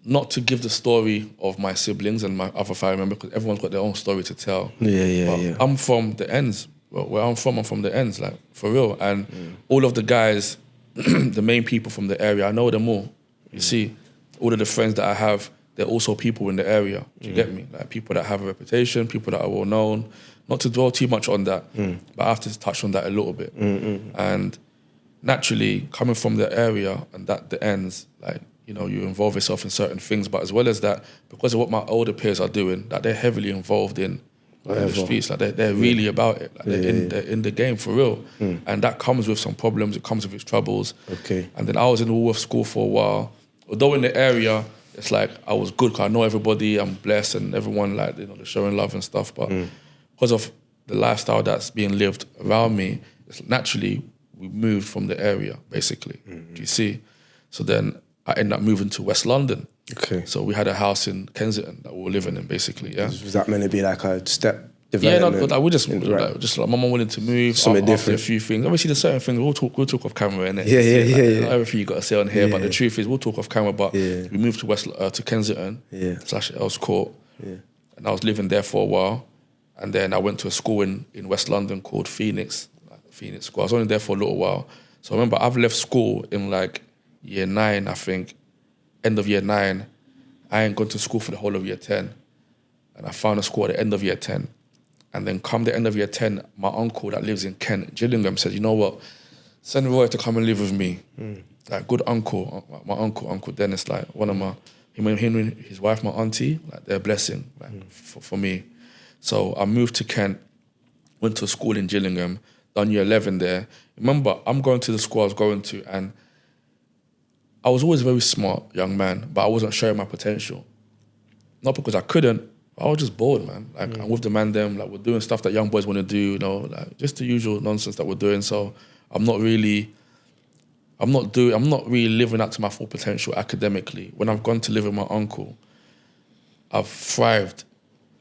not to give the story of my siblings and my other family members, because everyone's got their own story to tell. Yeah. I'm from the ends. Well, where I'm from the ends, like, for real. And all of the guys, the main people from the area, I know them all. You see, all of the friends that I have, they're also people in the area. Do you get me? Like, people that have a reputation, people that are well known. Not to dwell too much on that, but I have to touch on that a little bit. And naturally, coming from the area and that the ends, like, you know, you involve yourself in certain things, but as well as that, because of what my older peers are doing, that they're heavily involved in the streets, like they're really about it, like they're in the game for real. And that comes with some problems, it comes with its troubles. Okay. And then I was in Woolworth school for a while. Although in the area, it's like I was good because I know everybody, I'm blessed, and everyone, like, you know, they're showing love and stuff. But because of the lifestyle that's being lived around me, it's naturally we moved from the area, basically. Do you see? So then I ended up moving to West London. Okay. So we had a house in Kensington that we were living in, basically. Yeah. Was that meant to be like a step Yeah, development? no, but like, we just Right. just like my mum wanted to move. Something after different. a few things. Obviously, there's certain things we'll talk off camera, innit? Yeah. Not everything you got to say on here, but the truth is we'll talk off camera. But Yeah. we moved to Kensington / Earls Court, and I was living there for a while, and then I went to a school in West London called Phoenix School. I was only there for a little while, so I remember I've left school in like year 9, I think, end of year 9. I ain't gone to school for the whole of year 10, and I found a school at the end of year 10. And then come the end of year 10, my uncle that lives in Kent, Gillingham, said, you know what, send Roy to come and live with me. Like, good uncle, my Uncle Dennis, like one of him and his wife, my auntie, like, they're a blessing, like, for me. So I moved to Kent, went to a school in Gillingham, done year 11 there. Remember, I'm going to the school I was going to, and I was always a very smart young man, but I wasn't showing my potential. Not because I couldn't, I was just bored, man. Like, I'm with the man them, like, we're doing stuff that young boys want to do, you know, like, just the usual nonsense that we're doing. So I'm not really living up to my full potential academically. When I've gone to live with my uncle, I've thrived.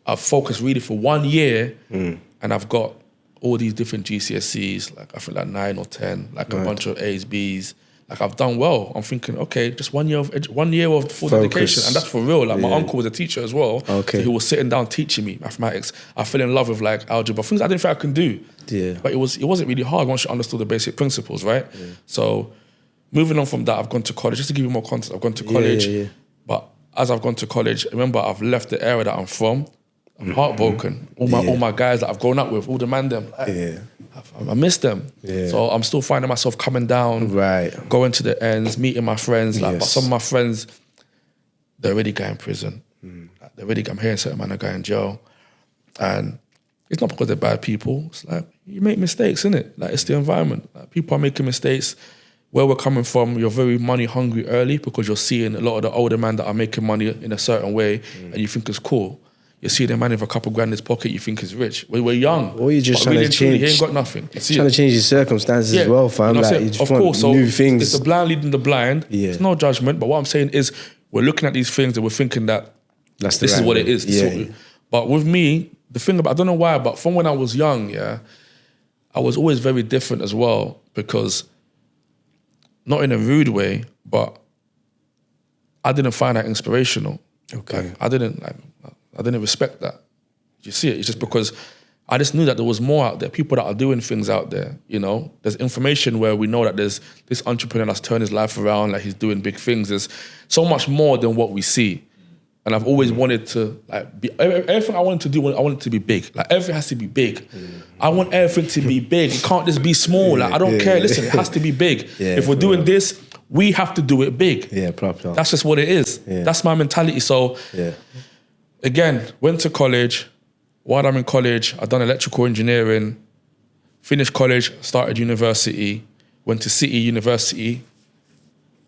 I've focused really for 1 year, and I've got all these different GCSEs, like I think like 9 or 10, like a bunch of A's, B's. Like, I've done well. I'm thinking, okay, just 1 year of full dedication, and that's for real. Like, my uncle was a teacher as well. Okay. So he was sitting down teaching me mathematics. I fell in love with, like, algebra, things I didn't think I could do. Yeah. But it wasn't really hard once you understood the basic principles, right? So moving on from that, I've gone to college. Just to give you more context, I've gone to college. But as I've gone to college, remember, I've left the area that I'm from. I'm heartbroken. All my guys that I've grown up with, all the man them, like, I miss them. So I'm still finding myself coming down, going to the ends, meeting my friends. Like, but some of my friends, they're already going in prison. Like, I'm hearing certain man are going in jail, and it's not because they're bad people. It's like, you make mistakes, innit? Like, it's the environment. Like, people are making mistakes. Where we're coming from, you're very money hungry early because you're seeing a lot of the older men that are making money in a certain way, and you think it's cool. You see the man with a couple grand in his pocket, you think he's rich. We're young. Or you're just but trying really to change. He ain't got nothing. You see Trying it? to change your circumstances as well, fam. You know what I'm Like, saying? you just of want course, so new things. it's the blind leading the blind. It's no judgment, but what I'm saying is we're looking at these things and we're thinking that That's this is what it is. Yeah. But with me, the thing about, I don't know why, but from when I was young, I was always very different as well, because not in a rude way, but I didn't find that inspirational. Okay. I didn't respect that. You see it? It's just because I just knew that there was more out there, people that are doing things out there, you know? There's information where we know that there's this entrepreneur that's turned his life around, like, he's doing big things. There's so much more than what we see. And I've always wanted to, like, be, everything I wanted to do, I wanted to be big. Like, everything has to be big. I want everything to be big. It can't just be small. Like, I don't care. Listen, it has to be big. If we're doing this, we have to do it big. Proper. That's just what it is. That's my mentality. So again, went to college. While I'm in college, I've done electrical engineering, finished college, started university, went to City University.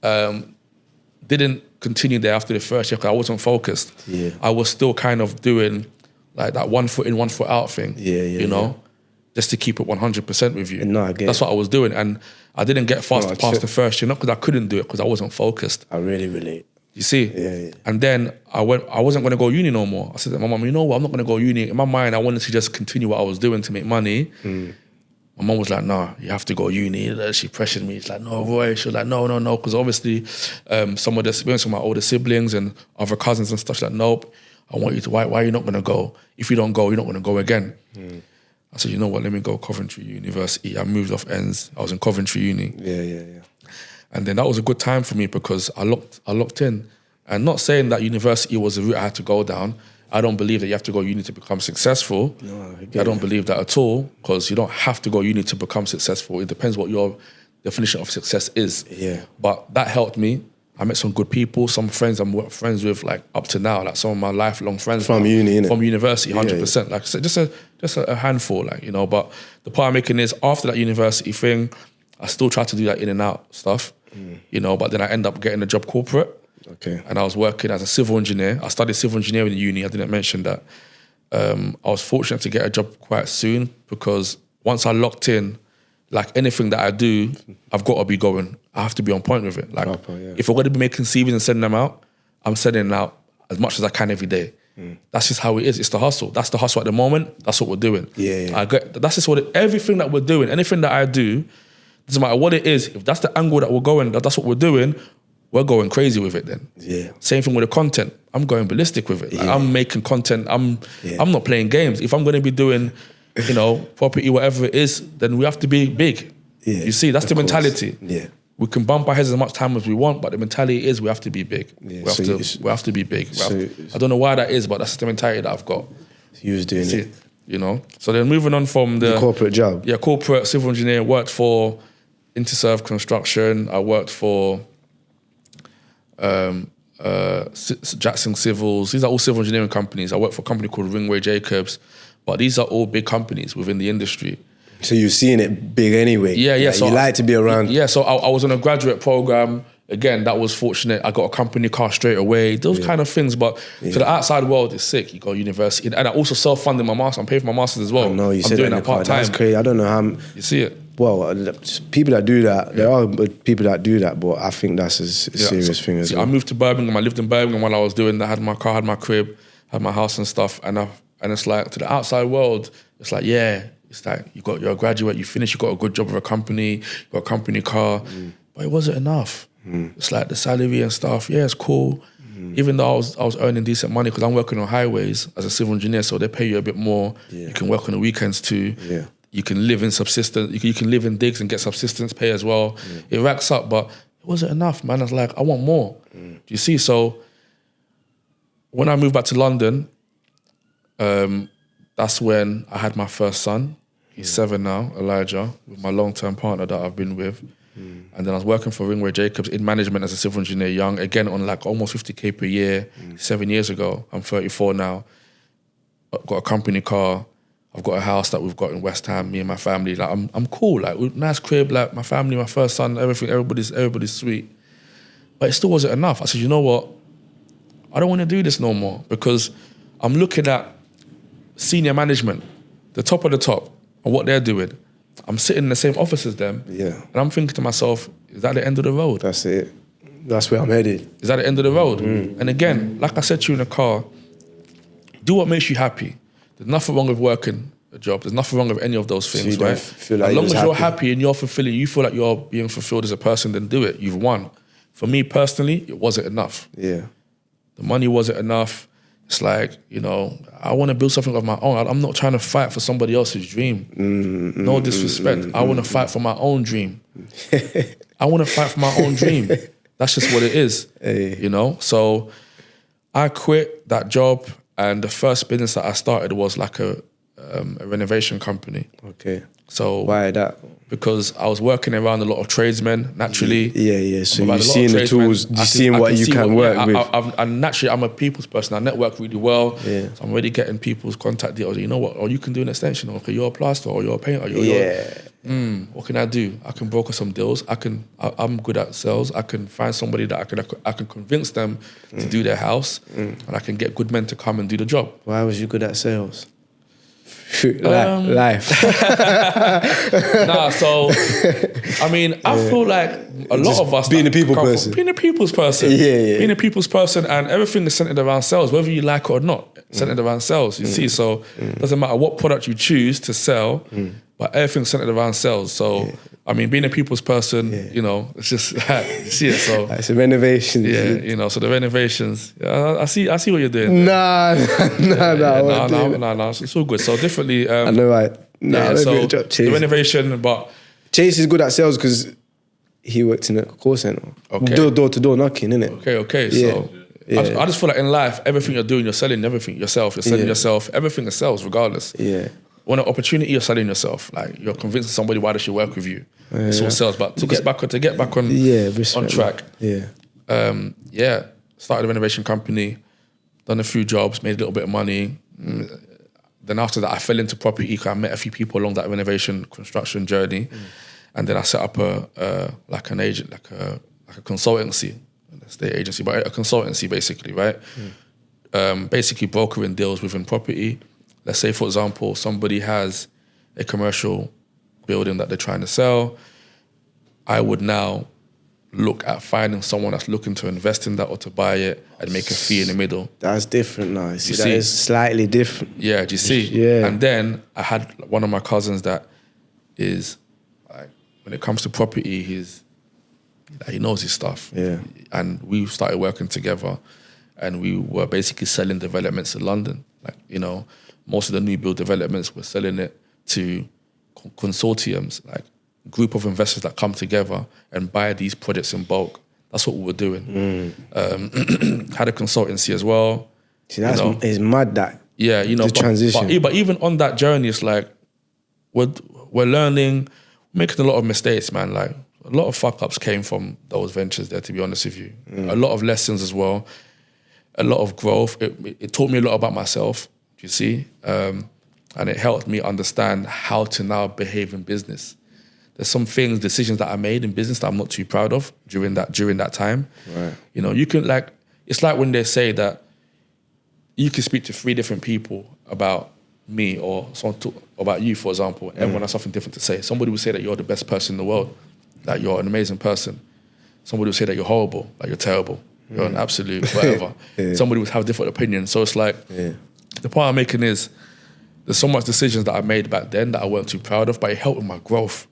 Didn't continue there after the first year because I wasn't focused. Yeah. I was still kind of doing like that 1 foot in, 1 foot out thing. You know, just to keep it 100% with you. No, I get That's it. what I was doing, and I didn't get past the first year, not because I couldn't do it, because I wasn't focused. I really relate. You see? Yeah. And then I wasn't going to go uni no more. I said to my mum, you know what, I'm not going to go uni. In my mind, I wanted to just continue what I was doing to make money. My mum was like, nah, you have to go uni. She pressured me. She's like, no, Roy. She was like, no. Because obviously some of the experience of my older siblings and other cousins and stuff, she's like, nope, I want you to, why are you not going to go? If you don't go, you're not going to go again. I said, you know what, let me go Coventry University. I moved off ends. I was in Coventry Uni. Yeah. And then that was a good time for me because I locked in. And not saying that university was the route I had to go down. I don't believe that you have to go uni to become successful. No, I don't believe that at all, because you don't have to go uni to become successful. It depends what your definition of success is. Yeah. But that helped me. I met some good people, some friends I'm friends with like up to now, like some of my lifelong friends. From uni, innit? From university, 100%. Yeah. Like I said, just a handful, like, you know. But the point I'm making is after that university thing, I still try to do that in and out stuff, you know, but then I end up getting a job corporate. Okay. And I was working as a civil engineer. I studied civil engineering in uni. I didn't mention that. I was fortunate to get a job quite soon because once I locked in, like anything that I do, I've got to be going. I have to be on point with it. Like Proper, yeah. if I'm going to be making CVs and sending them out, I'm sending them out as much as I can every day. That's just how it is. It's the hustle. That's the hustle at the moment. That's what we're doing. Yeah. That's just what everything that we're doing, anything that I do, doesn't matter what it is, if that's the angle that we're going, that's what we're doing, we're going crazy with it then. Yeah. Same thing with the content. I'm going ballistic with it. Like, I'm making content. I'm not playing games. If I'm going to be doing, you know, property, whatever it is, then we have to be big. Yeah, You see, that's the of course. mentality. Yeah. We can bump our heads as much time as we want, but the mentality is we have to be big. Yeah, We have to be big. I don't know why that is, but that's the mentality that I've got. You was doing See, it. you know. So then moving on from the Corporate job. Yeah, corporate civil engineer. Worked for Interserve Construction. I worked for Jackson Civils. These are all civil engineering companies. I work for a company called Ringway Jacobs, but these are all big companies within the industry. So you're seeing it big anyway. Yeah. So you like to be around. Yeah, so I was on a graduate program. Again, that was fortunate. I got a company car straight away. Those kind of things. But to the outside world, it's sick. You go to university. And I also self-funded my master. I'm paying for my master's as well. No, you I'm said doing that in that the car. part-time. That's crazy. I don't know how. You see it? Well, people that do that, there are people that do that, but I think that's a serious thing as well. I moved to Birmingham. I lived in Birmingham while I was doing that. I had my car, had my crib, had my house and stuff. And it's like, to the outside world, it's like, it's like you're a graduate, you finished, you got a good job with a company, you got a company car, but it wasn't enough. It's like the salary and stuff, it's cool. Even though I was earning decent money because I'm working on highways as a civil engineer, so they pay you a bit more. You can work on the weekends too. You can live in subsistence. You can live in digs and get subsistence pay as well. It racks up, but it wasn't enough, man. I was like, I want more. Do you see? So when I moved back to London, that's when I had my first son. He's 7 now, Elijah, with my long-term partner that I've been with. And then I was working for Ringway Jacobs in management as a civil engineer, young, again on like almost 50K per year, 7 years ago. I'm 34 now. I've got a company car. I've got a house that we've got in West Ham, me and my family. Like I'm cool, like nice crib, like my family, my first son, everything, everybody's sweet. But it still wasn't enough. I said, you know what? I don't want to do this no more because I'm looking at senior management, the top of the top, and what they're doing. I'm sitting in the same office as them. And I'm thinking to myself, is that the end of the road? That's it. That's where I'm headed. Is that the end of the road? And again, like I said to you in the car, do what makes you happy. There's nothing wrong with working a job. There's nothing wrong with any of those things, you don't right? feel like as long as you're happy. happy and you're fulfilling, you feel like you're being fulfilled as a person, then do it. You've won. For me personally, it wasn't enough. Yeah. The money wasn't enough. It's like, you know, I want to build something of my own. I'm not trying to fight for somebody else's dream. No disrespect. I want to fight for my own dream. I want to fight for my own dream. That's just what it is, you know? So I quit that job, and the first business that I started was like a a renovation company. Okay. So Why that? because I was working around a lot of tradesmen naturally. Yeah. So I'm you're around a lot of seeing the tradesmen. tools, I you're can- seeing I what can you see can work with. and naturally, I'm a people's person. I network really well. Yeah. So I'm already getting people's contact details. You know what? Or you can do an extension. Or okay, you're a plasterer. Or you're a painter. What can I do? I can broker some deals. I'm good at sales. I can find somebody that I can convince them to do their house, and I can get good men to come and do the job. Why was you good at sales? Life. Nah, so I mean, I feel like a lot of us being a people come from- person. being a people's person, Yeah. being a people's person, and everything is centered around sales, whether you like it or not. Centered around sales, you see. So it doesn't matter what product you choose to sell, but everything's centered around sales. So I mean, being a people's person, you know, it's just you see it. So It's a renovation. yeah, you know, so the renovations. I see what you're doing. Nah. No, it's all good. So differently. I know, right? Nah, so so the Chase. renovation, but Chase is good at sales because he worked in a call center. Okay. Door to door knocking, innit? okay. Yeah. So Yeah. I just feel like in life, everything you're doing, you're selling everything yourself. You're selling yourself. Everything is sales, regardless. Yeah. When an opportunity, you're selling yourself. Like you're convincing somebody why they should work with you. It's all sales. But to get back on on track. Yeah. Started a renovation company, done a few jobs, made a little bit of money. Then after that, I fell into property. I met a few people along that renovation construction journey, and then I set up an agent, like a consultancy, an estate agency, but a consultancy basically, right? Basically brokering deals within property. Let's say, for example, somebody has a commercial building that they're trying to sell. I would now look at finding someone that's looking to invest in that or to buy it and make a fee in the middle. That's different now. You see, You that see? is slightly different. Yeah, do you see? Yeah. And then I had one of my cousins that is, like, when it comes to property, he knows his stuff. Yeah. And we started working together, and we were basically selling developments in London. Like, you know, most of the new build developments, we're selling it to consortiums, like group of investors that come together and buy these projects in bulk. That's what we were doing. Had a consultancy as well. See, that's you know. it's mad that. Yeah, you know, The transition. But even on that journey, it's like we're learning, making a lot of mistakes, man. Like a lot of fuck ups came from those ventures there, to be honest with you. A lot of lessons as well, a lot of growth. It taught me a lot about myself, you see, and it helped me understand how to now behave in business. There's some things, decisions that I made in business that I'm not too proud of during that time. Right. You know, you can it's like when they say that you can speak to 3 different people about me or about you, for example. Everyone has something different to say. Somebody will say that you're the best person in the world, that you're an amazing person. Somebody will say that you're horrible, like you're terrible, you're an absolute whatever. Somebody would have different opinions. So it's like, the point I'm making is, there's so much decisions that I made back then that I weren't too proud of, but it helped with my growth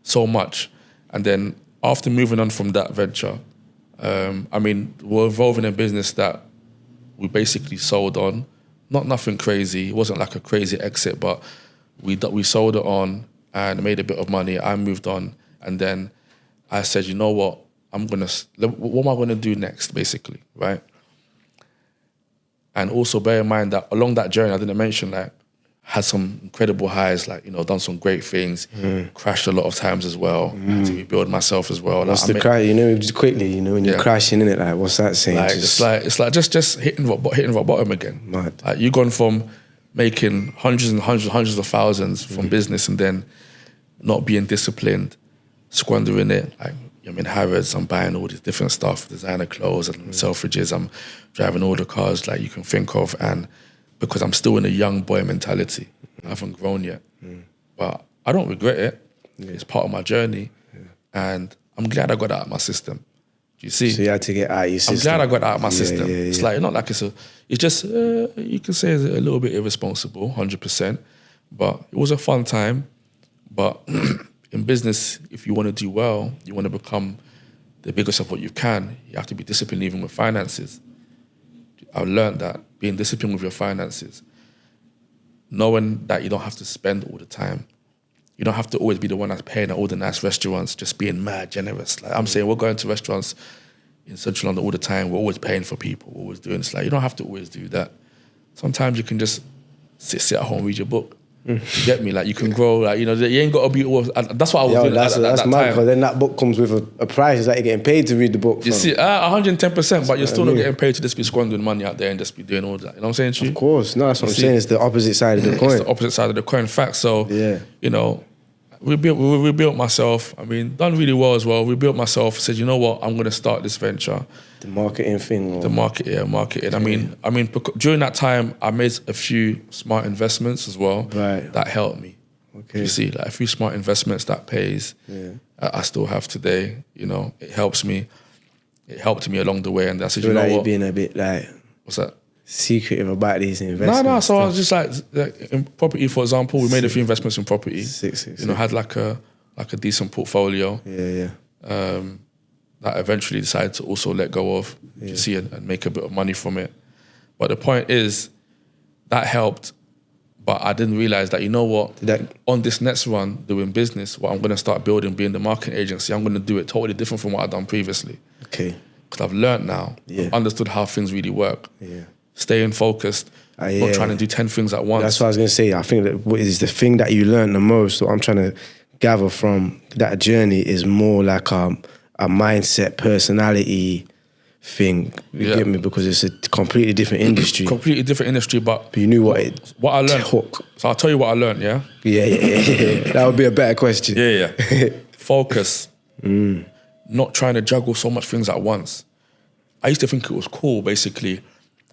so much. And then after moving on from that venture, I mean, we're involved in a business that we basically sold on. Not nothing crazy. It wasn't like a crazy exit, but we sold it on and made a bit of money. I moved on, and then I said, you know what? What am I gonna do next, basically, right? And also bear in mind that along that journey, I didn't mention that had some incredible highs, like, you know, done some great things, crashed a lot of times as well, had to rebuild myself as well. What's Like, the crash? You know, just quickly, you know, when you're crashing in it, like, what's that saying? Like, it's like just hitting rock bottom again. Mad. Like, you've gone from making hundreds of thousands from business and then not being disciplined, squandering it. Like, I'm in Harrods, I'm buying all this different stuff, designer clothes and Selfridges, I'm driving all the cars like you can think of, and because I'm still in a young boy mentality. I haven't grown yet. But I don't regret it. It's part of my journey. And I'm glad I got that out of my system. Do you see? So you had to get out of your system. I'm glad I got that out of my system. Yeah, It's like, not like it's just, you can say it's a little bit irresponsible, 100%. But it was a fun time. But in business, if you want to do well, you want to become the biggest of what you can, you have to be disciplined even with finances. I've learned that, being disciplined with your finances, knowing that you don't have to spend all the time. You don't have to always be the one that's paying at all the nice restaurants, just being mad generous. Like I'm saying, we're going to restaurants in Central London all the time. We're always paying for people. We're always doing this. Like, you don't have to always do that. Sometimes you can just sit at home, read your book. You get me? Like you can grow. Like you ain't got to be all. That's what I was doing That's at that mad, time. because then that book comes with a price. It's like you're getting paid to read the book. You see, 110%, but you're still not getting paid to just be squandering money out there and just be doing all that. You know what I'm saying to you? Of course. No, that's what I'm saying. It's the opposite side of the coin. It's the opposite side of the coin. Fact. So, we built myself. I mean, done really well as well. We built myself. Said, you know what? I'm going to start this venture. The marketing thing. Marketing. I mean, during that time, I made a few smart investments as well. Right. That helped me. Okay. You see, like a few smart investments that pays. Yeah. I still have today. It helps me. It helped me along the way, and I said, Feel you know like what? you're being a bit like What's that? secretive about these investments. No. So I was just like in property, for example, we made a few investments in property. Six. Had like a decent portfolio. Yeah. That I eventually decided to also let go of, you see, and make a bit of money from it. But the point is, that helped. But I didn't realize that, you know what, on this next run, doing business, what I'm going to start building, being the marketing agency, I'm going to do it totally different from what I've done previously. Okay. Because I've learned now, I've understood how things really work. Yeah. Staying focused, not trying to do 10 things at once. That's what I was going to say. I think that what is the thing that you learn the most, what I'm trying to gather from that journey, is more like a mindset, personality thing. You get me? Because it's a completely different industry. Completely different industry, but you knew what I learned. took. So I'll tell you what I learned, yeah? Yeah. That would be a better question. Yeah. Focus. Not trying to juggle so much things at once. I used to think it was cool, basically,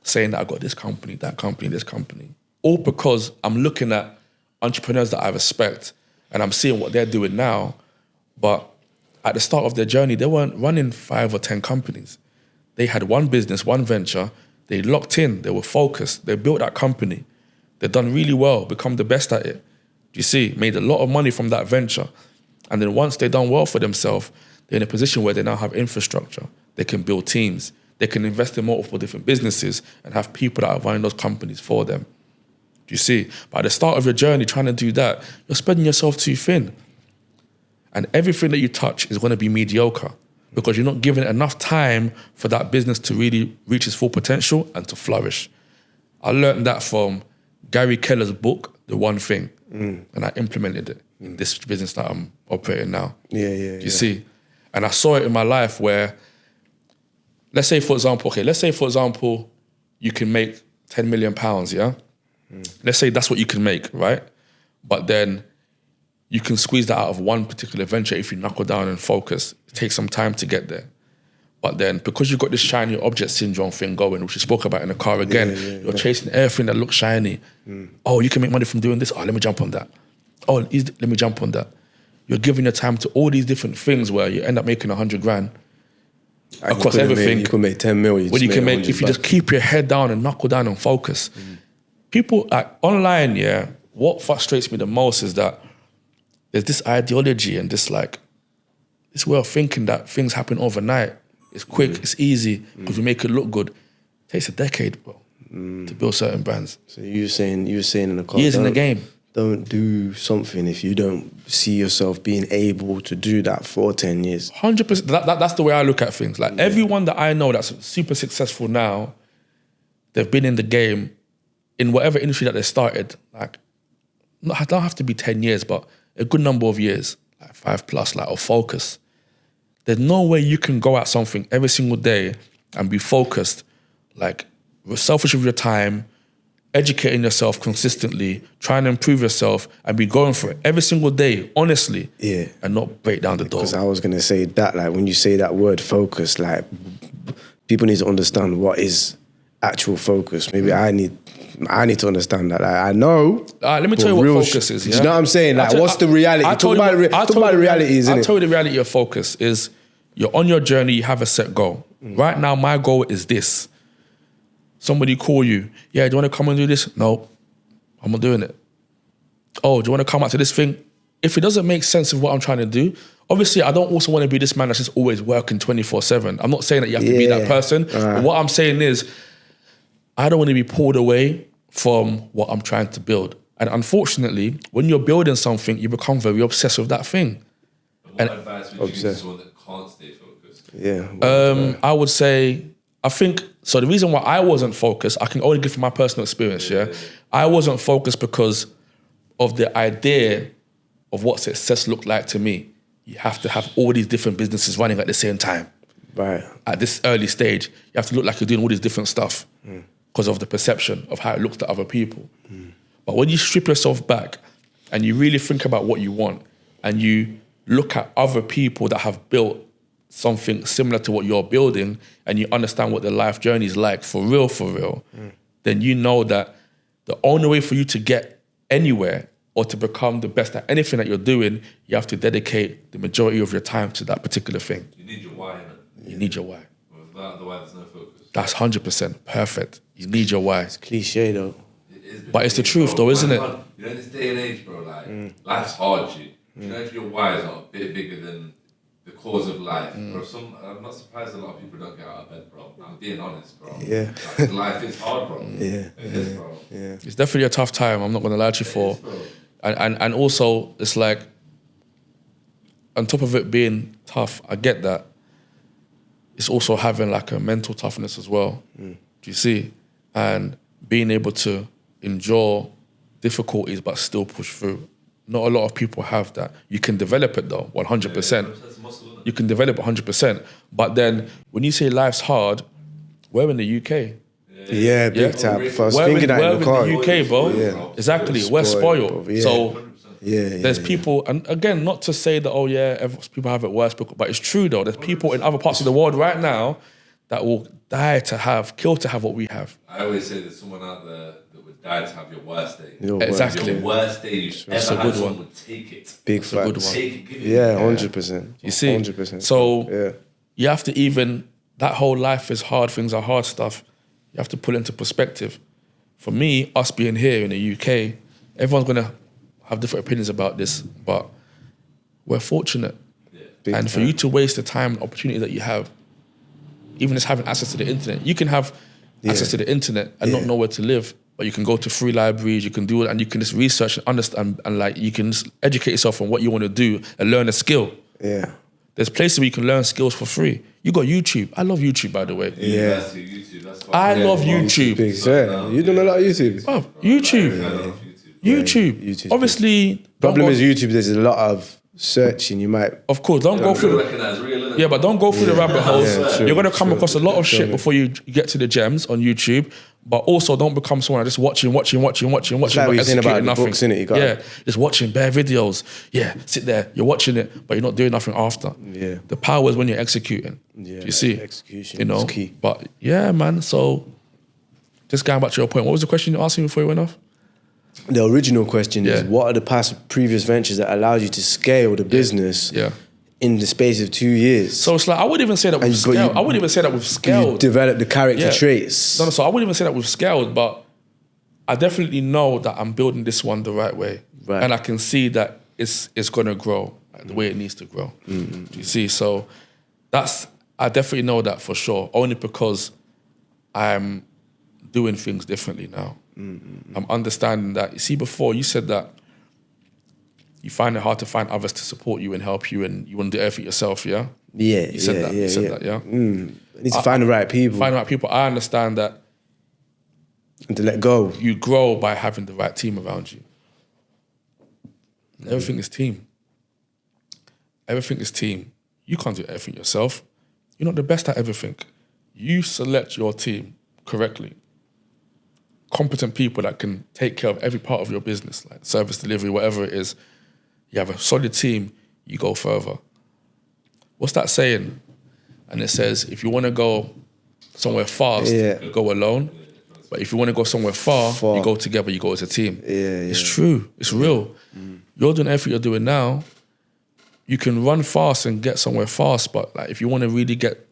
saying that I got this company, that company, this company. All because I'm looking at entrepreneurs that I respect and I'm seeing what they're doing now. But at the start of their journey, they weren't running 5 or 10 companies. They had one business, one venture. They locked in. They were focused. They built that company. They've done really well, become the best at it. You see, made a lot of money from that venture. And then once they've done well for themselves, they're in a position where they now have infrastructure. They can build teams. They can invest in multiple different businesses and have people that are running those companies for them. Do you see? But at the start of your journey, trying to do that, you're spreading yourself too thin. And everything that you touch is going to be mediocre because you're not giving it enough time for that business to really reach its full potential and to flourish. I learned that from Gary Keller's book, The One Thing, and I implemented it in this business that I'm operating now. You see? And I saw it in my life where, let's say, for example, you can make £10 million, yeah? Let's say that's what you can make, right? But then you can squeeze that out of one particular venture if you knuckle down and focus. It takes some time to get there. But then because you've got this shiny object syndrome thing going, which we spoke about in the car again, you're chasing everything that looks shiny. Oh, you can make money from doing this. Oh, let me jump on that. Oh, let me jump on that. You're giving your time to all these different things where you end up making 100 grand across everything. You can make 10 million. What you can make if you just keep your head down and knuckle down and focus. People online, what frustrates me the most is that there's this ideology and this way of thinking that things happen overnight. It's quick, it's easy, because we make it look good. It takes a decade, bro, to build certain brands. So you were saying in the car, years in the game. Don't do something if you don't see yourself being able to do that for 10 years. 100%. That's the way I look at things. Like everyone that I know that's super successful now, they've been in the game in whatever industry that they started. Like, I don't have to be 10 years, but a good number of years, like 5+, of focus. There's no way you can go at something every single day and be focused, like selfish with your time, educating yourself consistently, trying to improve yourself and be going for it every single day, honestly, and not break down the door. Because I was going to say that, like when you say that word focus, like people need to understand what is actual focus. Maybe I need to understand that. Like, I know. Let me tell you what focus is. Do you know what I'm saying? Like, what's the reality? Talk about the realities, innit? I'll tell you the reality of focus is you're on your journey, you have a set goal. Right now, my goal is this. Somebody call you. Do you want to come and do this? No, I'm not doing it. Oh, do you want to come out to this thing? If it doesn't make sense of what I'm trying to do, obviously I don't also want to be this man that's just always working 24/7. I'm not saying that you have to be that person. But what I'm saying is, I don't want to be pulled away from what I'm trying to build. And unfortunately, when you're building something, you become very obsessed with that thing. What advice would you give to someone that can't stay focused? I would say, I think, so the reason why I wasn't focused, I can only give from my personal experience, I wasn't focused because of the idea of what success looked like to me, you have to have all these different businesses running at the same time. Right. At this early stage, you have to look like you're doing all this different stuff because of the perception of how it looks to other people. But when you strip yourself back and you really think about what you want and you look at other people that have built something similar to what you're building and you understand what their life journey is like for real, then you know that the only way for you to get anywhere or to become the best at anything that you're doing, you have to dedicate the majority of your time to that particular thing. You need your why, innit? You need your why. Without the why, there's no focus. That's 100% perfect. You need your why. It's cliche though. It is, But it's the truth though, isn't it? You know, in this day and age, bro, like, life's hard, G. You know, if your why is not a bit bigger than the cause of life, bro, I'm not surprised a lot of people don't get out of bed, bro. I'm being honest, bro. Yeah. Like, life is hard, bro. Yeah. It is, bro. Yeah. It's definitely a tough time, I'm not gonna lie to you for. And also, it's like, on top of it being tough, I get that. It's also having like a mental toughness as well. Do you see? And being able to endure difficulties but still push through. Not a lot of people have that. You can develop it though, 100%. That's muscle, innit? You can develop 100%. But then when you say life's hard, we're in the UK. Yeah, big Yeah. time. If I was We're thinking in, that we're in the car. in the UK, bro. Yeah. Exactly. We're spoiled. bro. Yeah. So there's yeah. people, and again, not to say that, oh yeah, people have it worse, but it's true though. There's people in other parts of the world right now that will kill to have what we have. I always say there's someone out there that would die to have your worst day. Your worst Exactly. Your worst day you've That's ever a had, good someone one. would take it. Big a good facts. one. Take it, give it. Yeah, 100%. You see? 100%. So yeah. you have to even, that whole life is hard, things are hard stuff. You have to put it into perspective. For me, us being here in the UK, everyone's gonna have different opinions about this, but we're fortunate. Big And for time. you to waste the time and opportunity that you have, even just having access to the internet, you can have access to the internet and not know where to live, but you can go to free libraries, you can do it, and you can just research and understand, and like you can just educate yourself on what you want to do and learn a skill. Yeah. There's places where you can learn skills for free. You got YouTube. I love YouTube, by the way. Yeah. YouTube, that's fine. I love YouTube. Big yeah. You don't know a lot of YouTube. Oh, YouTube. I love YouTube. YouTube. YouTube's Obviously, Problem don't is go- YouTube, there's a lot of searching. You might of course, don't go through the, Recognize real, innit? yeah, but don't go through the rabbit holes. Yeah, true, You're gonna come true. across a lot of shit before you get to the gems on YouTube. But also, don't become someone that's just watching, like but what you're saying executing about the nothing. books, innit? You got- Yeah, just watching bare videos. Yeah, sit there, you're watching it, but you're not doing nothing after. Yeah. The power is when you're executing. Yeah, Do you see? execution You know. is key. But yeah, man. So, just going back to your point, what was the question you asked me before you went off? The original question is, Yeah. what are the previous ventures that allowed you to scale the business Yeah. in the space of 2 years? So it's like I wouldn't even say that we've but you- scaled. I wouldn't even say that we've you scaled. develop the character Yeah. traits. No, so I wouldn't even say that we've scaled, but I definitely know that I'm building this one the right way. Right. And I can see that it's gonna grow the way it needs to grow. Do you see? So I definitely know that for sure, only because I'm doing things differently now. I'm understanding that. You see, before you said that you find it hard to find others to support you and help you, and you want to do everything yourself, yeah? Yeah, You said that. yeah, You said yeah. that, yeah? You need to find the right people Find the right people. I understand that and to let go. you grow by having the right team around you. Everything is team. Everything is team. You can't do everything yourself. You're not the best at everything. You select your team correctly. Competent people that can take care of every part of your business, like service delivery, whatever it is. You have a solid team, you go further. What's that saying? And it says, if you want to go somewhere fast, Yeah. go alone. But if you want to go somewhere far, you go together, you go as a team. It's true. It's real. You're doing everything you're doing now. You can run fast and get somewhere fast, but like if you want to really get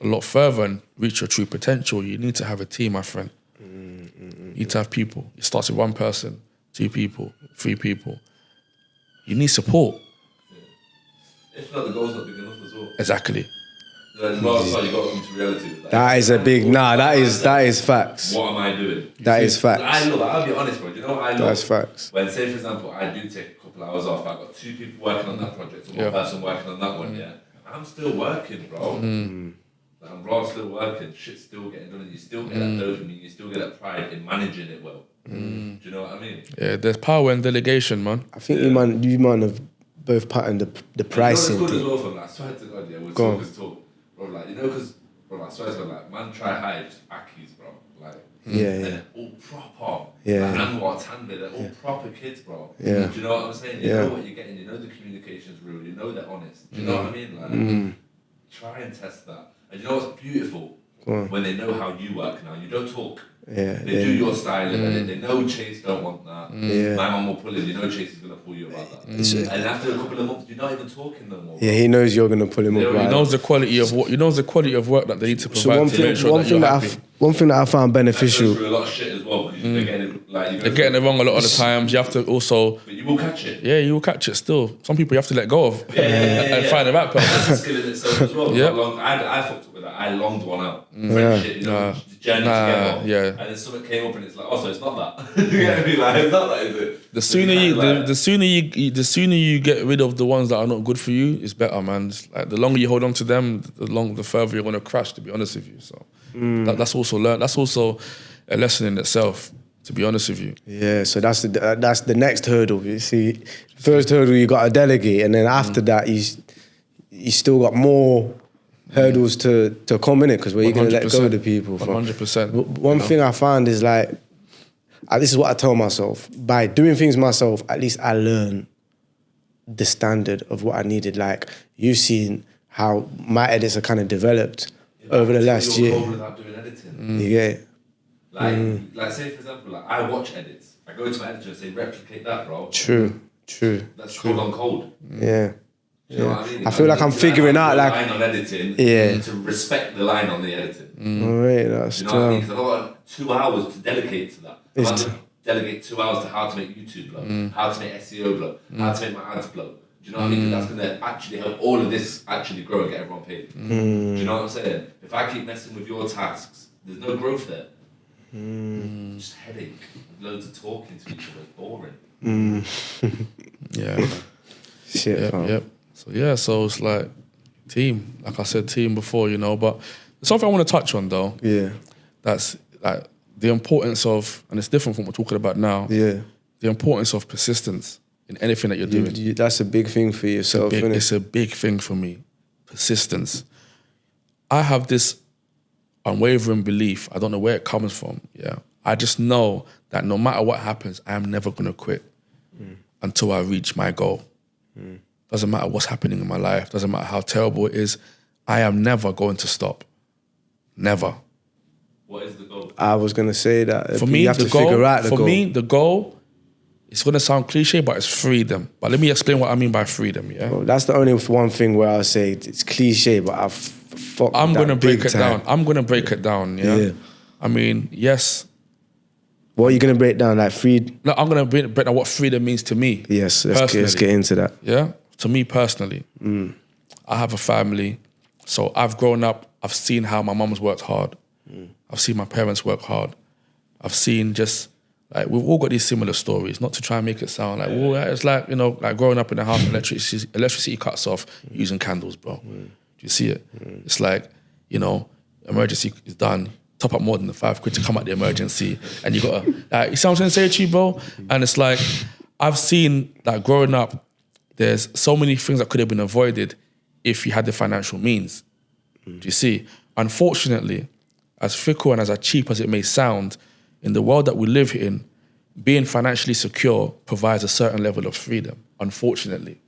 a lot further and reach your true potential, you need to have a team, my friend. You need to have people. It starts with one person, 2 people, 3 people. You need support. If not, the goal's not big enough as well. Exactly. Like, well, so you got to come to reality. Like, That is a big that is facts. What am I doing? That is facts. I'll be honest, bro. Do you know what I love? That's facts. When, say, for example, I do take a couple hours off, I've got 2 people working on that project, and one person working on that one, yeah. I'm still working, bro. Like, I'm raw, still working, shit's still getting done, and you still get that dopamine, you still get that pride in managing it well. Do you know what I mean? Yeah, there's power in delegation, man. I think you man have both patterned the pricing You know what's good as thing. well from that? I swear to God, yeah, we're Go on. talking talk. Bro, like, you know, because, bro, I swear to God, like, man try high, just backies, bro. Like, Yeah, and yeah. they're all proper. Yeah. Like, Anwar, Tanvi, they're all proper kids, bro. Yeah. Do you know what I'm saying? You Yeah. know what you're getting, you know the communication's real, you know they're honest. Do you know what I mean? Like, try and test that. And you know what's beautiful? When they know how you work now, you don't talk. Yeah, They do your styling, and they know Chase don't want that. Yeah. My mum will pull in, you know Chase is going to pull you about that. And after a couple of months, you're not even talking no more. Yeah, he knows you're gonna pull him up. He Right? He knows the quality of what. He knows the quality of work that they need to So provide one to thing, make sure that you're happy. one thing that I found That goes beneficial. through a lot of shit as well, because they're getting it, like, you go They're getting it wrong a lot of the times. You have to also, but you will catch it. yeah, you will catch it still. Some people you have to let go of and find the right That's a person. skill in itself as well. Yep. I fucked up with that. I longed one out. Friendship, you know, journey together. yeah. And then something came up and it's like, oh, so it's not that. You get me? Like, it's not that, is it? The sooner you get rid of the ones that are not good for you, it's better, man. It's like the longer you hold on to them, the further you're gonna crash. To be honest with you, so that's also learned. That's also a lesson in itself. To be honest with you, Yeah, so that's the next hurdle. You see, first hurdle you got to delegate, and then after that you still got more hurdles to come in it, because where you're gonna let go of the people from. 100%. One thing I found is like, this is what I tell myself: by doing things myself, at least I learn the standard of what I needed. Like, you've seen how my edits are kind of developed over the last You're year. cold without doing editing. You get it? Like say for example, like I watch edits. I go to my editor and say, replicate that, bro. True. That's cold on cold. Yeah. Do you know what I mean? I feel like I'm figuring out, like, line on editing. Yeah. To respect the line on the editing. All right, that's Do you know what I mean? true. Because I've got 2 hours to delegate to that. It's I'm gonna delegate 2 hours to how to make YouTube blow, how to make SEO blow, how to make my ads blow. Do you know what I mean? 'Cause that's gonna actually help all of this actually grow and get everyone paid. Do you know what I'm saying? If I keep messing with your tasks, there's no growth there. Just headache, loads of talking to each other, boring. yeah, Shit, fam. yep. So it's like team. Like I said, team before, you know. But there's something I want to touch on though. Yeah. That's like the importance of, and it's different from what we're talking about now. Yeah. The importance of persistence in anything that you're doing. That's a big thing for yourself, isn't it? It's a big thing for me. Persistence. I have this unwavering belief. I don't know where it comes from. Yeah. I just know that no matter what happens, I am never going to quit until I reach my goal. Doesn't matter what's happening in my life. Doesn't matter how terrible it is. I am never going to stop. Never. What is the goal? I was going to say that. For me, you have the to goal, figure out the for goal. me, the goal, it's going to sound cliche, but it's freedom. But let me explain what I mean by freedom, yeah? Well, that's the only one thing where I'll say it's cliche, but I'm going to break it down. I'm going to break it down, yeah? I mean, yes. What are you going to break down? Like freed? No, I'm going to break down what freedom means to me. Yes, let's get into that. Yeah? To me personally, I have a family. So I've grown up, I've seen how my mum's worked hard. I've seen my parents work hard. I've seen just, like, we've all got these similar stories, not to try and make it sound like, well, it's like, you know, like growing up in a house, electricity cuts off using candles, bro. Do you see it? It's like, you know, emergency is done, top up more than the £5 to come out the emergency, and you gotta, like, you see what I'm trying to say to you, bro? And it's like, I've seen that growing up, there's so many things that could have been avoided if you had the financial means. Do you see? Unfortunately, as fickle and as cheap as it may sound, in the world that we live in, being financially secure provides a certain level of freedom, unfortunately.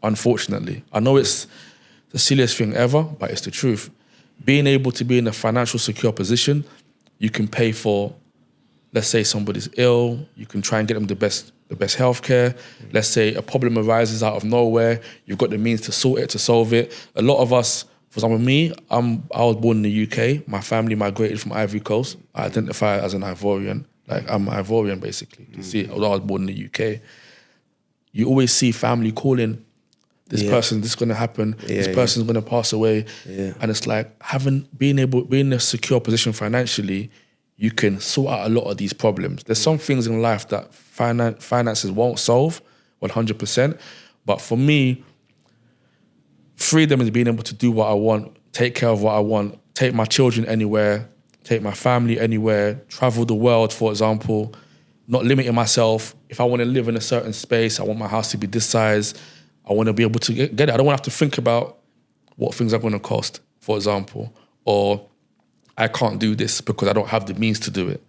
Unfortunately. I know it's the silliest thing ever, but it's the truth. Being able to be in a financial secure position, you can pay for, let's say somebody's ill, you can try and get them the best healthcare. Let's say a problem arises out of nowhere, you've got the means to sort it, to solve it. A lot of us, for example, me, I was born in the UK. My family migrated from Ivory Coast. I identify as an Ivorian. Like, I'm Ivorian, basically. You see, although I was born in the UK, you always see family calling, this person, this is going to happen, this person's going to pass away. And it's like, being in a secure position financially, you can sort out a lot of these problems. There's some things in life that finances won't solve 100%. But for me, freedom is being able to do what I want take care of what I want, take my children anywhere, take my family anywhere, travel the world, for example, not limiting myself. If I want to live in a certain space, I want my house to be this size. I want to be able to get it. I don't want to have to think about what things are going to cost, for example, or I can't do this because I don't have the means to do it.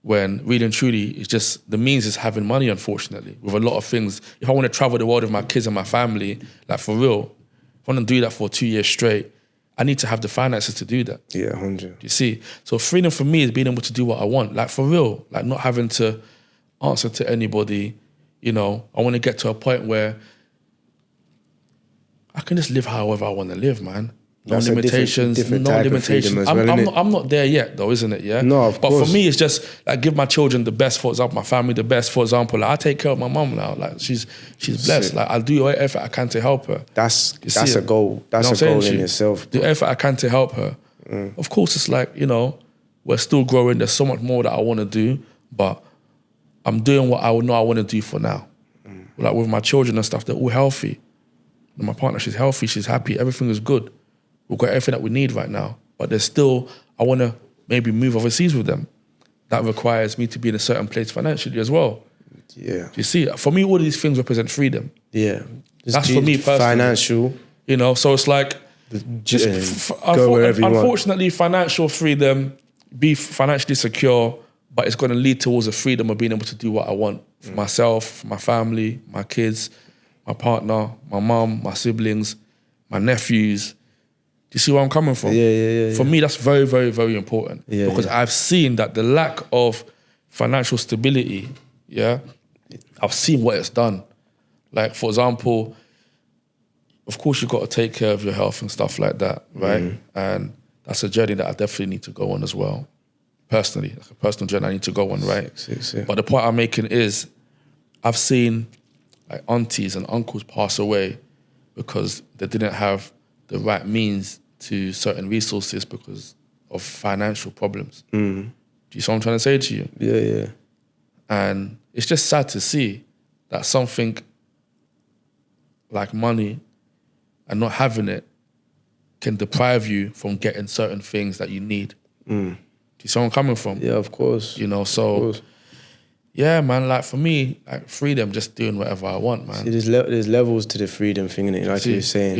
When really and truly, it's just the means is having money, unfortunately, with a lot of things. If I want to travel the world with my kids and my family, like for real, if I want to do that for 2 years straight, I need to have the finances to do that. Yeah, 100. You see? So freedom for me is being able to do what I want, like for real, like not having to answer to anybody. You know, I want to get to a point where I can just live however I want to live, man. No That's limitations, different no type of limitations. freedom as well, innit? I'm not there yet, though, isn't it? Yeah. No, of but course. for me, it's just like give my children the best. For example, my family the best. For example, like I take care of my mum now. Like she's blessed. Like I'll do whatever effort I can to help her. That's see a it? goal. That's You know a what I'm goal saying to in you? itself. The effort I can to help her. Of course, it's like, you know, we're still growing. There's so much more that I want to do, but I'm doing what I know I want to do for now. Like with my children and stuff, they're all healthy. And my partner, she's healthy, she's happy, everything is good. We've got everything that we need right now. But there's still, I want to maybe move overseas with them. That requires me to be in a certain place financially as well. Yeah. You see, for me, all these things represent freedom. Yeah. That's for me personally. Financial. You know, so it's like, Just go wherever you want. unfortunately, financial freedom, be financially secure, but it's going to lead towards the freedom of being able to do what I want for myself, for my family, my kids, my partner, my mum, my siblings, my nephews. Do you see where I'm coming from? Yeah. For me, that's very, very, very important. Yeah, because yeah. I've seen that the lack of financial stability, I've seen what it's done. Like, for example, of course, you've got to take care of your health and stuff like that, right? And that's a journey that I definitely need to go on as well. Personally, like a personal journey I need to go on, right? Sick. But the point I'm making is I've seen like aunties and uncles pass away because they didn't have the right means to certain resources because of financial problems. Do you see what I'm trying to say to you? Yeah. And it's just sad to see that something like money and not having it can deprive you from getting certain things that you need. Do you see where I'm coming from? Yeah, of course. You know, so yeah, man, like for me, like freedom, just doing whatever I want, man. See, there's levels to the freedom thing, innit? Like you were saying,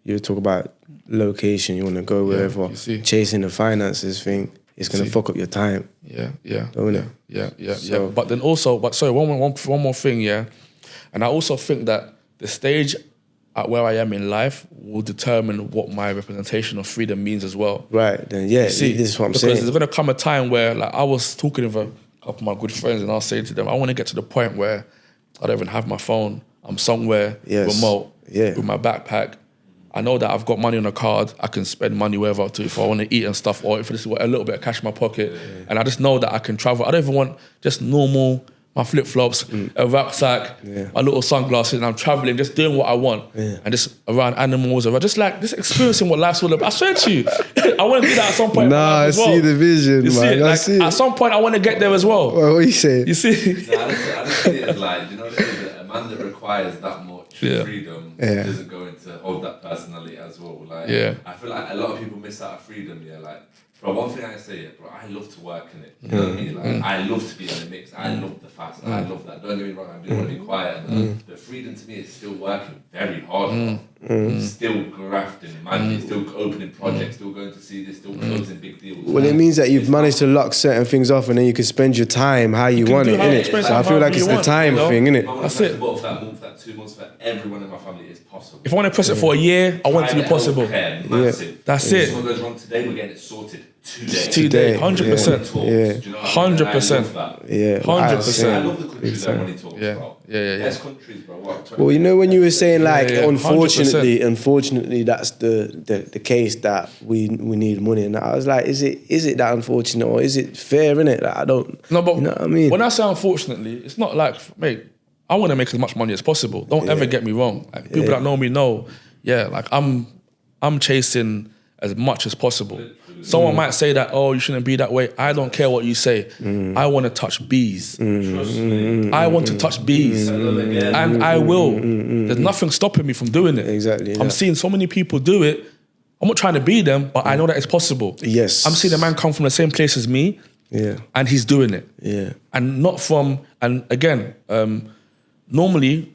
you talk about location, you want to go wherever. Chasing the finances thing, it's going to fuck up your time. Yeah. Don't it? Yeah. But then also, one more thing, yeah. And I also think that the stage at where I am in life will determine what my representation of freedom means as well. Right, then this is what I'm saying. Because there's going to come a time where, like, I was talking with a couple of my good friends and I was saying to them, I want to get to the point where I don't even have my phone. I'm somewhere remote with my backpack. I know that I've got money on a card. I can spend money wherever I do if I want to eat and stuff, or if I just want a little bit of cash in my pocket. And I just know that I can travel. I don't even want just normal, my flip-flops, a rucksack, my little sunglasses, and I'm traveling, just doing what I want. And just around animals, or just experiencing what life's all about. I swear to you, I want to do that at some point. I see the vision, you man. I see it. At some point, I want to get there as well. What are you saying? You see? I just see it as like, you know, a man that requires that much freedom isn't going to hold that personality as well. Like, I feel like a lot of people miss out on freedom. Like, bro, one thing I say, bro, I love to work in it. You know what I mean? Like, I love to be in the mix. I love the fast. I love that. Don't get me wrong. I do want to be quiet. The freedom to me is still working very hard. Still grafting, man. Still opening projects. Still going to see this. Still closing big deals. Well, it means that you've managed to lock certain things off, and then you can spend your time how you want it, innit? So I feel like it's the time thing, innit? That's it. That month, that 2 months for everyone in my family is possible. If I want to press it for a year, I want it to be possible. Massive. That's If it. someone goes wrong today, we're getting it sorted today. Today, 100%. Do you know what I mean? 100%. Yeah, 100%. I love the countries that money talks, bro. Yeah. Best countries, bro. What, Well, you know, when you were saying like, 100%. unfortunately, that's the case that we need money, and I was like, is it that unfortunate, or is it fair, innit? Like, I don't. No, but you know what I mean? when I say unfortunately, it's not like, mate, I want to make as much money as possible. Don't ever get me wrong. Like, people that know me know, like I'm chasing as much as possible. Someone might say that, oh, you shouldn't be that way. I don't care what you say. I want to touch bees. Trust me. I want to touch bees. And I will. There's nothing stopping me from doing it. Exactly, yeah. I'm seeing so many people do it. I'm not trying to be them, but I know that it's possible. Yes. I'm seeing a man come from the same place as me, and he's doing it. Yeah. And not from, and again, normally,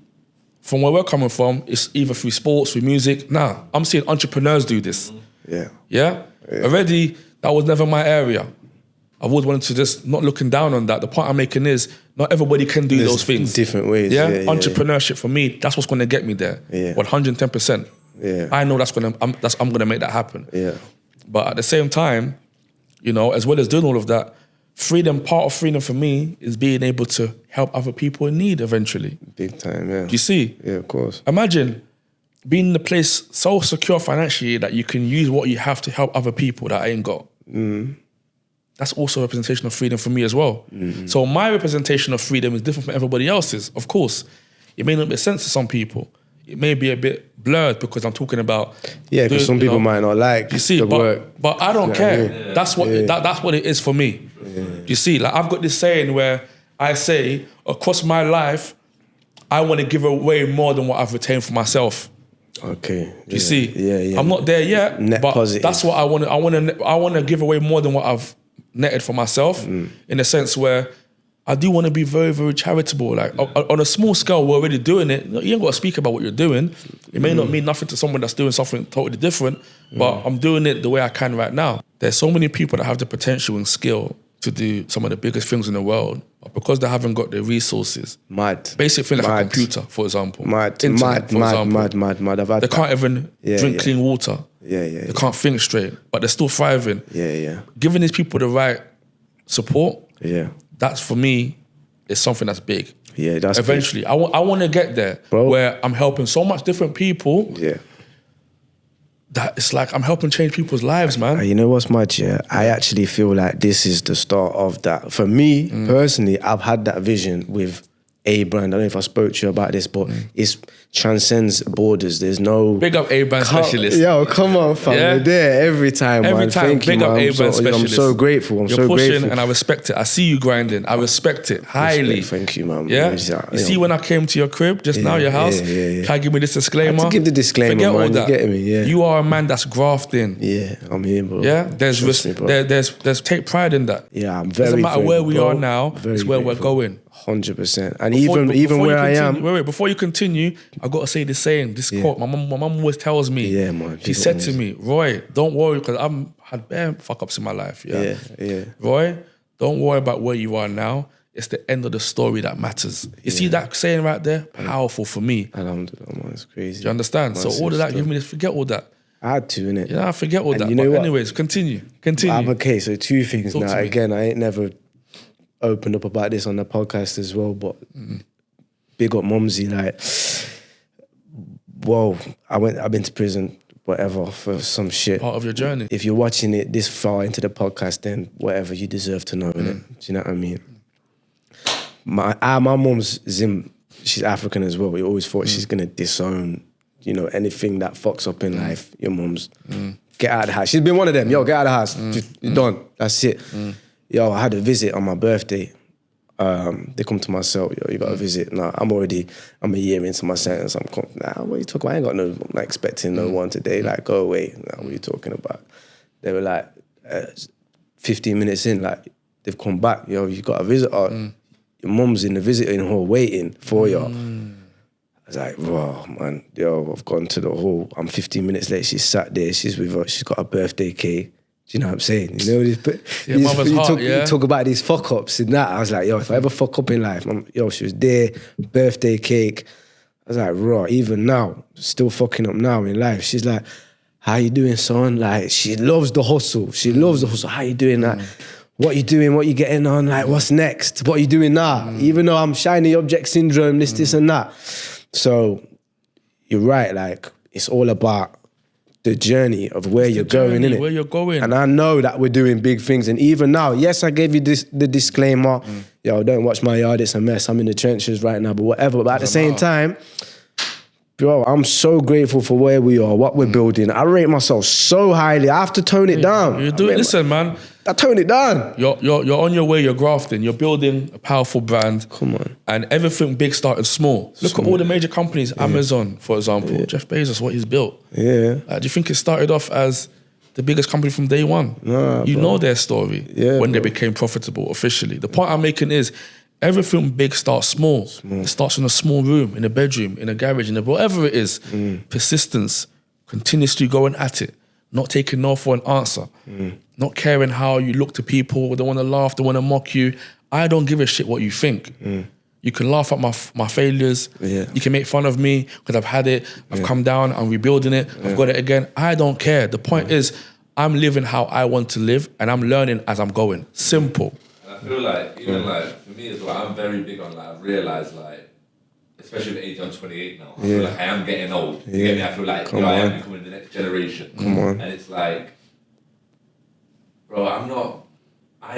from where we're coming from, it's either through sports, through music. Nah, I'm seeing entrepreneurs do this. Yeah? Already, that was never my area. I've always wanted to just, not looking down on that. The point I'm making is, not everybody can do those things. Different ways. Entrepreneurship for me, that's what's going to get me there. 110%. I know I'm gonna make that happen. But at the same time, you know, as well as doing all of that, part of freedom for me is being able to help other people in need eventually. Big time, yeah. Do you see? Yeah, of course. Imagine being in a place so secure financially that you can use what you have to help other people that I ain't got. That's also a representation of freedom for me as well. So my representation of freedom is different from everybody else's, of course. It may not make sense to some people. It may be a bit blurred because I'm talking about... Yeah, because some people might not like the work. But I don't care. That's what that's what it is for me. You see, like I've got this saying where I say, across my life, I want to give away more than what I've retained for myself. Okay. You see? I'm not there yet, net but positive. that's what I want to. I want to give away more than what I've netted for myself, in a sense where I do want to be very, very charitable. Like on a small scale, we're already doing it. You ain't got to speak about what you're doing. It may not mean nothing to someone that's doing something totally different, but I'm doing it the way I can right now. There's so many people that have the potential and skill to do some of the biggest things in the world, but because they haven't got the resources. Basic thing like a computer, for example. Internet, for example. They can't even drink clean water. They can't think straight, but they're still thriving. Giving these people the right support, that's for me, is something that's big. That's eventually. Big. I want to get there, bro, where I'm helping so much different people. That it's like I'm helping change people's lives, man. You know what's mad, I actually feel like this is the start of that. For me, personally, I've had that vision with A brand. I don't know if I spoke to you about this, but it transcends borders. There's no... Big up A brand specialist. Yo, come on, fam. We're there every time, man. Thank big you, up man. A brand specialist. I'm so grateful. You're pushing and I respect it. I see you grinding. I respect it highly. Thank you, man. Yeah? You see when I came to your crib just now, your house, can I give me this disclaimer? I have to give the disclaimer, Forget man. all that. You get me? Yeah. You are a man that's grafting. Yeah, I'm here, bro. Yeah? There's take pride in that. Yeah, I'm very Doesn't matter grateful, where we bro. are now, it's where we're going. 100%. And even where I am... Wait, before you continue, I've got to say this saying, this quote. My mum always tells me. Yeah, man. She said to me, Roy, don't worry, because I've had bare fuck-ups in my life. Yeah. Roy, don't worry about where you are now. It's the end of the story that matters. You see that saying right there? Powerful for me. Alhamdulillah, man. It's crazy. Do you understand? So all of that, give me this, forget all that. I had to, innit? Yeah, I forget all that. You know but what? Anyways, continue. Okay, so two things Talk now. Again, I ain't never opened up about this on the podcast as well, but big up Mumsy, like, whoa, I've been to prison, whatever, for some shit. Part of your journey. If you're watching it this far into the podcast, then whatever, you deserve to know, innit? Do you know what I mean? My mum's Zim, she's African as well. We always thought she's gonna disown, you know, anything that fucks up in life. Your mum's get out of the house. She's been one of them. Yo, get out of the house. Just, you're done. That's it. Yo, I had a visit on my birthday. They come to my cell. Yo, you got a visit. Nah, I'm a year into my sentence. What are you talking about? I ain't got no, I'm not expecting no one today. Like, go away. Nah, what are you talking about? They were like, 15 minutes in, like, they've come back. Yo, you got a visitor. Your mum's in the visiting hall waiting for you. I was like, whoa, man. Yo, I've gone to the hall. I'm 15 minutes late. She's sat there. She's with her. She's got a birthday cake. Do you know what I'm saying? You know, you talk about these fuck-ups and that. I was like, yo, if I ever fuck up in life, she was there, birthday cake. I was like, raw, even now, still fucking up now in life. She's like, how you doing, son? Like, she loves the hustle. She loves the hustle. How you doing that? What you doing? What you getting on? Like, what's next? What you doing now? Even though I'm shiny object syndrome, this and that. So, you're right, like, it's all about the journey of where you're going, innit? Where you're going. And I know that we're doing big things. And even now, yes, I gave you the disclaimer. Yo, don't watch my yard, it's a mess. I'm in the trenches right now, but whatever. But at the same time, Bro, I'm so grateful for where we are, what we're building. I rate myself so highly. I have to tone it down. You do it. Listen, man. I tone it down. You're on your way. You're grafting. You're building a powerful brand. Come on. And everything big started small. Look at all the major companies. Amazon, for example. Jeff Bezos, what he's built. Yeah. Do you think it started off as the biggest company from day one? Nah, you know their story when they bro. became profitable officially. The point I'm making is everything big starts small. It starts in a small room, in a bedroom, in a garage, in a whatever it is. Persistence, continuously going at it, not taking no for an answer, not caring how you look to people, they want to laugh, they want to mock you. I don't give a shit what you think. You can laugh at my failures. Yeah. You can make fun of me because I've had it. I've come down. I'm rebuilding it. I've got it again. I don't care. The point is, I'm living how I want to live, and I'm learning as I'm going. Simple. And I feel like, even like, for me as well, I'm very big on like, I've realised like, especially at the age I'm 28 now, I feel like I am getting old. You get me? I feel like I am becoming the next generation. And it's like, bro, I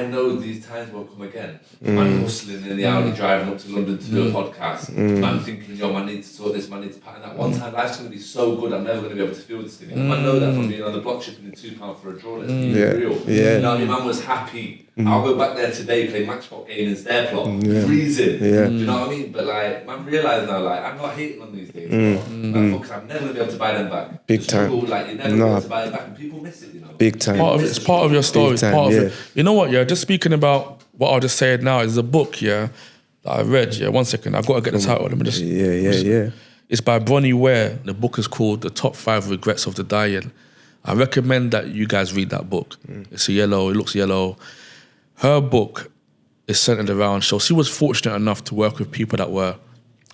know these times won't come again. Man hustling in the alley, driving up to London to do a podcast. Man thinking, yo, man need to sort this, man need to pattern that. One time life's going to be so good, I'm never going to be able to feel this thing. I know that from being on the block shipping in £2 for a draw, let's be real. You know what I mean? Man was happy. I'll go back there today, play Matchbox game in their plot, freezing. Do you know what I mean? But like, man realise now, like, I'm not hating on these things. Because I'm never going to be able to buy them back. Big time. People, like, you're never going to be able to buy them back, and people miss it, you know? Big time. It's part of your story. It's part of it. You know what? Yeah, just speaking about what I'll just say now is a book. Yeah, that I read. Yeah, 1 second. I've got to get the title. Let me just. Yeah. It's by Bronnie Ware. The book is called The Top 5 Regrets of the Dying. I recommend that you guys read that book. It's a yellow. It looks yellow. Her book is centered around. So she was fortunate enough to work with people that were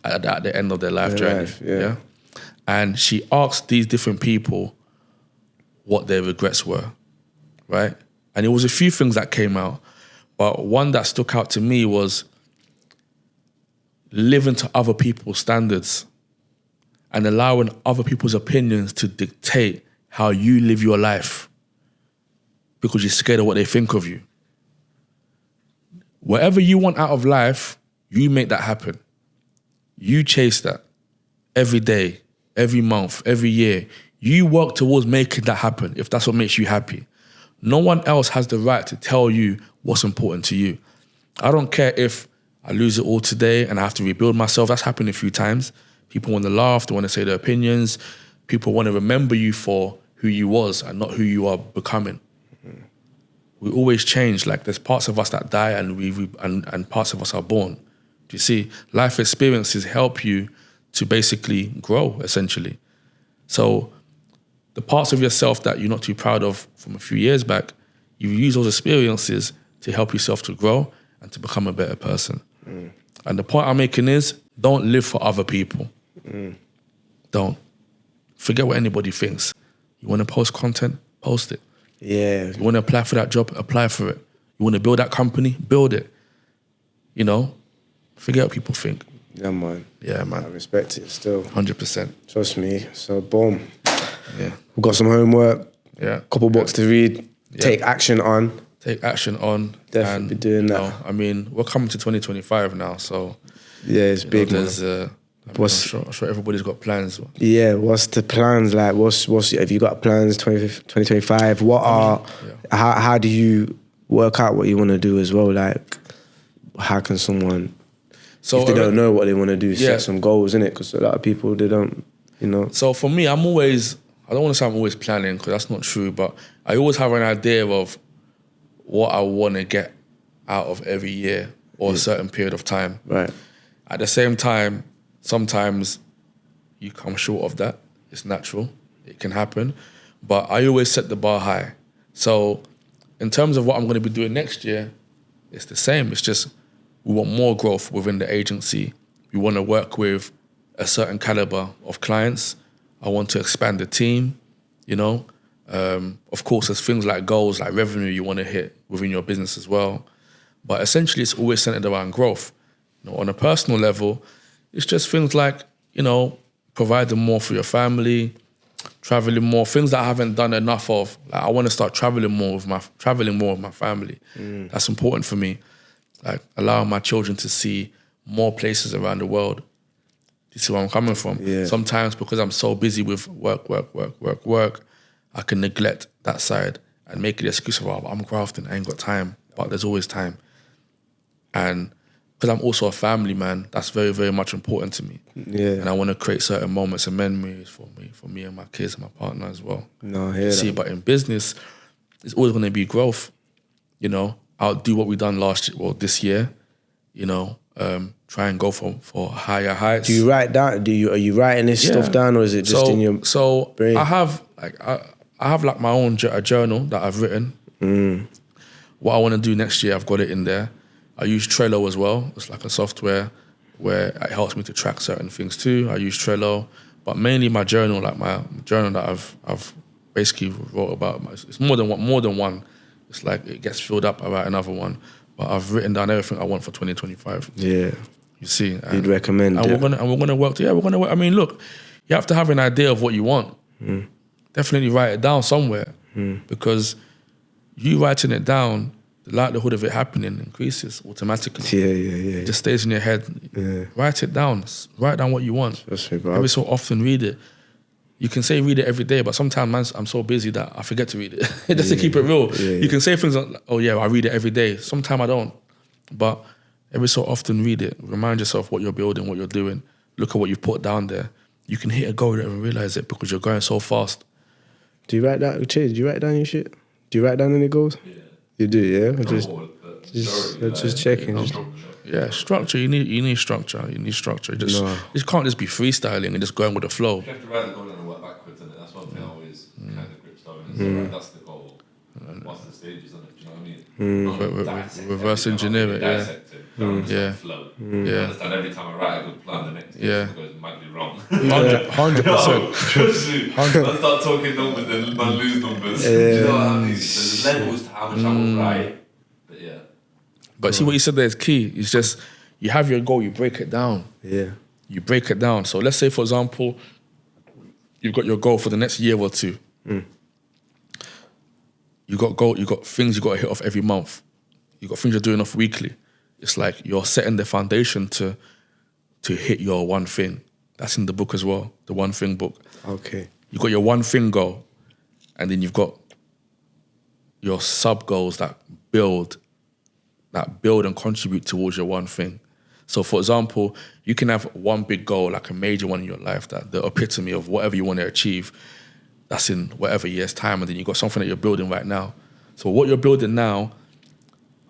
at the end of their life journey. Yeah. And she asked these different people what their regrets were, right? And it was a few things that came out, but one that stuck out to me was living to other people's standards and allowing other people's opinions to dictate how you live your life because you're scared of what they think of you. Whatever you want out of life, you make that happen. You chase that every day, every month, every year. You work towards making that happen if that's what makes you happy. No one else has the right to tell you what's important to you. I don't care if I lose it all today and I have to rebuild myself. That's happened a few times. People want to laugh, they want to say their opinions. People want to remember you for who you was and not who you are becoming. We always change. Like there's parts of us that die and parts of us are born. Do you see? Life experiences help you to basically grow, essentially. So the parts of yourself that you're not too proud of from a few years back, you use those experiences to help yourself to grow and to become a better person. And the point I'm making is, don't live for other people. Don't. Forget what anybody thinks. You want to post content, post it. Yeah. You want to apply for that job, apply for it. You want to build that company, build it. You know, forget what people think. Yeah, man. Yeah, man. I respect it still. 100%. Trust me. So, boom. Yeah. We've got some homework. Yeah. Couple books to read. Yeah. Take action on. Take action on. Definitely and, be doing that. know, I mean, we're coming to 2025 now, so Yeah, it's big. there's I'm sure everybody's got plans. Yeah, what's the plans like? What's have you got plans 2025? What are how do you work out what you want to do as well? Like, how can someone, if they don't know what they want to do, set some goals in it? Because a lot of people, they don't, you know. So for me, I don't want to say I'm always planning because that's not true, but I always have an idea of what I want to get out of every year or a certain period of time. Right. At the same time, sometimes you come short of that. It's natural. It can happen. But I always set the bar high. So in terms of what I'm going to be doing next year, it's the same. It's just we want more growth within the agency. We want to work with a certain caliber of clients. I want to expand the team, you know. Of course, there's things like goals, like revenue you want to hit within your business as well. But essentially, it's always centered around growth. You know, on a personal level, it's just things like, you know, providing more for your family, traveling more, things that I haven't done enough of. Like I want to start traveling more with my family. That's important for me. Like allowing my children to see more places around the world. you see where I'm coming from? Yeah. Sometimes because I'm so busy with work, I can neglect that side and make the excuse of, oh, I'm grafting, I ain't got time. But there's always time. And because I'm also a family man, that's very, very much important to me. Yeah. And I want to create certain moments and memories for me and my kids and my partner as well. No, I hear See, that. but in business, it's always going to be growth. You know, I'll do what we done this year. You know, try and go for higher heights. Do you write down? Are you writing this stuff down, or is it just in your brain? I have like my own a journal that I've written. What I want to do next year, I've got it in there. I use Trello as well. It's like a software where it helps me to track certain things too. I use Trello, but mainly my journal, like my journal that I've basically wrote about. It's more than one. It's like it gets filled up. I write another one, but I've written down everything I want for 2025. Yeah, you see, you'd recommend and it. we're gonna work. Yeah, we're gonna work. I mean, look, you have to have an idea of what you want. Definitely write it down somewhere because you writing it down, the likelihood of it happening increases automatically. Yeah. It just stays in your head. Yeah. Write it down. Write down what you want. Every so often read it. You can say read it every day, but sometimes I'm so busy that I forget to read it. Just to keep it real. You can say things like, oh yeah, I read it every day. Sometimes I don't. But every so often read it. Remind yourself what you're building, what you're doing. Look at what you've put down there. You can hit a goal and realize it because you're going so fast. Do you write down, do you write down your shit? Do you write down any goals? Yeah. You do, yeah? Just checking. Yeah, structure. You need structure. You need structure. You can't just be freestyling and just going with the flow. You have to write the goal and work backwards, and that's one thing I always kind of grips on. That's the goal. What's the stages on it? Do you know what I mean? Reverse engineer it. Yeah. Flow. I understand every time I write a good plan, the next thing goes madly wrong. 100%. Trust me. I start talking numbers and man lose numbers. Do you know what I mean? So there's levels to how much I will write. But yeah. But see what you said there is key. It's just you have your goal, you break it down. Yeah. You break it down. So let's say, for example, you've got your goal for the next year or two. You got things you got to hit off every month. You got things you're doing off weekly. It's like you're setting the foundation to hit your one thing. That's in the book as well, the one thing book. Okay. You got your one thing goal, and then you've got your sub goals that build and contribute towards your one thing. So for example, you can have one big goal, like a major one in your life, that the epitome of whatever you want to achieve, that's in whatever year's time, and then you've got something that you're building right now. So what you're building now,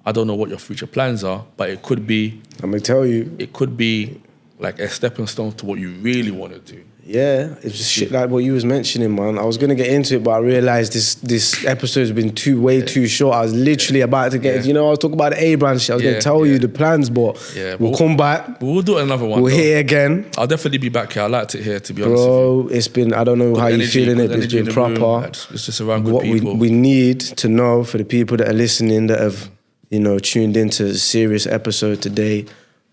I don't know what your future plans are, but it could be... I'm going to tell you. It could be like a stepping stone to what you really want to do. Yeah, it's just shit like what you was mentioning, man. I was going to get into it, but I realised this episode's been way too short. I was literally about to get, I was talking about the A-brand shit. I was going to tell you the plans, but we'll come back. We'll do another one. We'll hear again. I'll definitely be back here. I liked it here, to be honest with you. Bro, it's been, I don't know how you're feeling it, but it's been proper. It's just around good people. We need to know, for the people that are listening, that have, tuned into a serious episode today,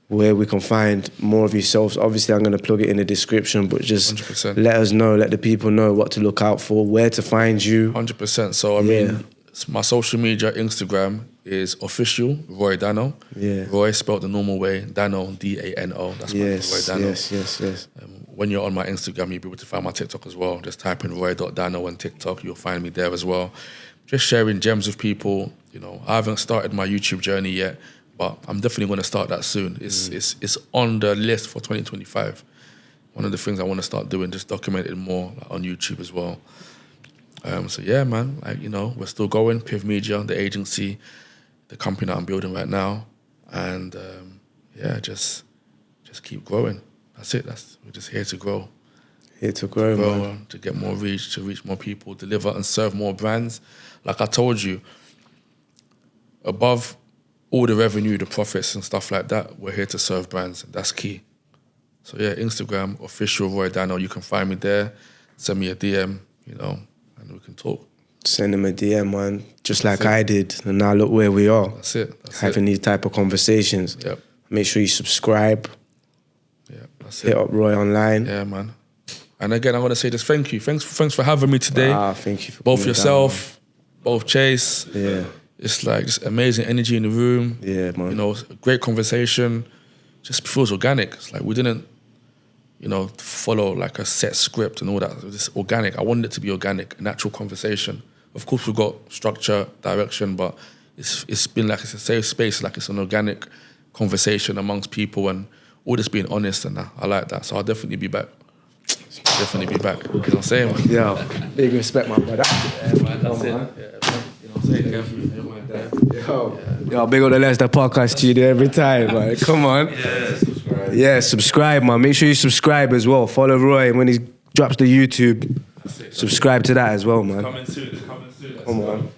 where we can find more of yourselves. Obviously, I'm going to plug it in the description, but just 100%. Let us know, let the people know what to look out for, where to find you. 100%. So, I mean, my social media, Instagram is official, Roy Dano. Yeah. Roy spelled the normal way, Dano, D-A-N-O. That's my name, Roy Dano. Yes. When you're on my Instagram, you'll be able to find my TikTok as well. Just type in Roy.Dano on TikTok. You'll find me there as well. Just sharing gems with people. I haven't started my YouTube journey yet, but I'm definitely going to start that soon. It's on the list for 2025. One of the things I want to start doing, just documenting more on YouTube as well. So yeah, man, we're still going. Piv Media, the agency, the company that I'm building right now, and just keep growing. That's it. We're just here to grow. Here to grow, man. To get more reach, to reach more people, deliver and serve more brands. Like I told you, above all the revenue, the profits and stuff like that, we're here to serve brands. That's key. So yeah, Instagram, official Roy Dano. You can find me there. Send me a DM, and we can talk. Send him a DM, man. Just like I did. And now look where we are. That's it. Having these type of conversations. Yep. Make sure you subscribe. Yeah, that's Hit up Roy online. Yeah, man. And again, I'm going to say just thank you. Thanks for having me today. Thank you for both yourself, both Chase. Yeah. It's like just amazing energy in the room. Yeah, man. Great conversation. Just feels organic. It's like we didn't follow like a set script and all that. It's organic. I wanted it to be organic, a natural conversation. Of course, we've got structure, direction, but it's been like it's a safe space, like it's an organic conversation amongst people, and all this being honest, and I like that. So I'll definitely be back. Definitely be back. You know what I'm saying? Man? Yeah, big respect, my brother. Yeah, man, that's it. Yeah, man. You know what I'm saying? Yo, big up the Leicester Podcast Studio every time, man. Come on. Subscribe. Yeah, subscribe, man. Make sure you subscribe as well. Follow Roy when he drops the YouTube. Subscribe to that as well, man. Coming soon. Come on.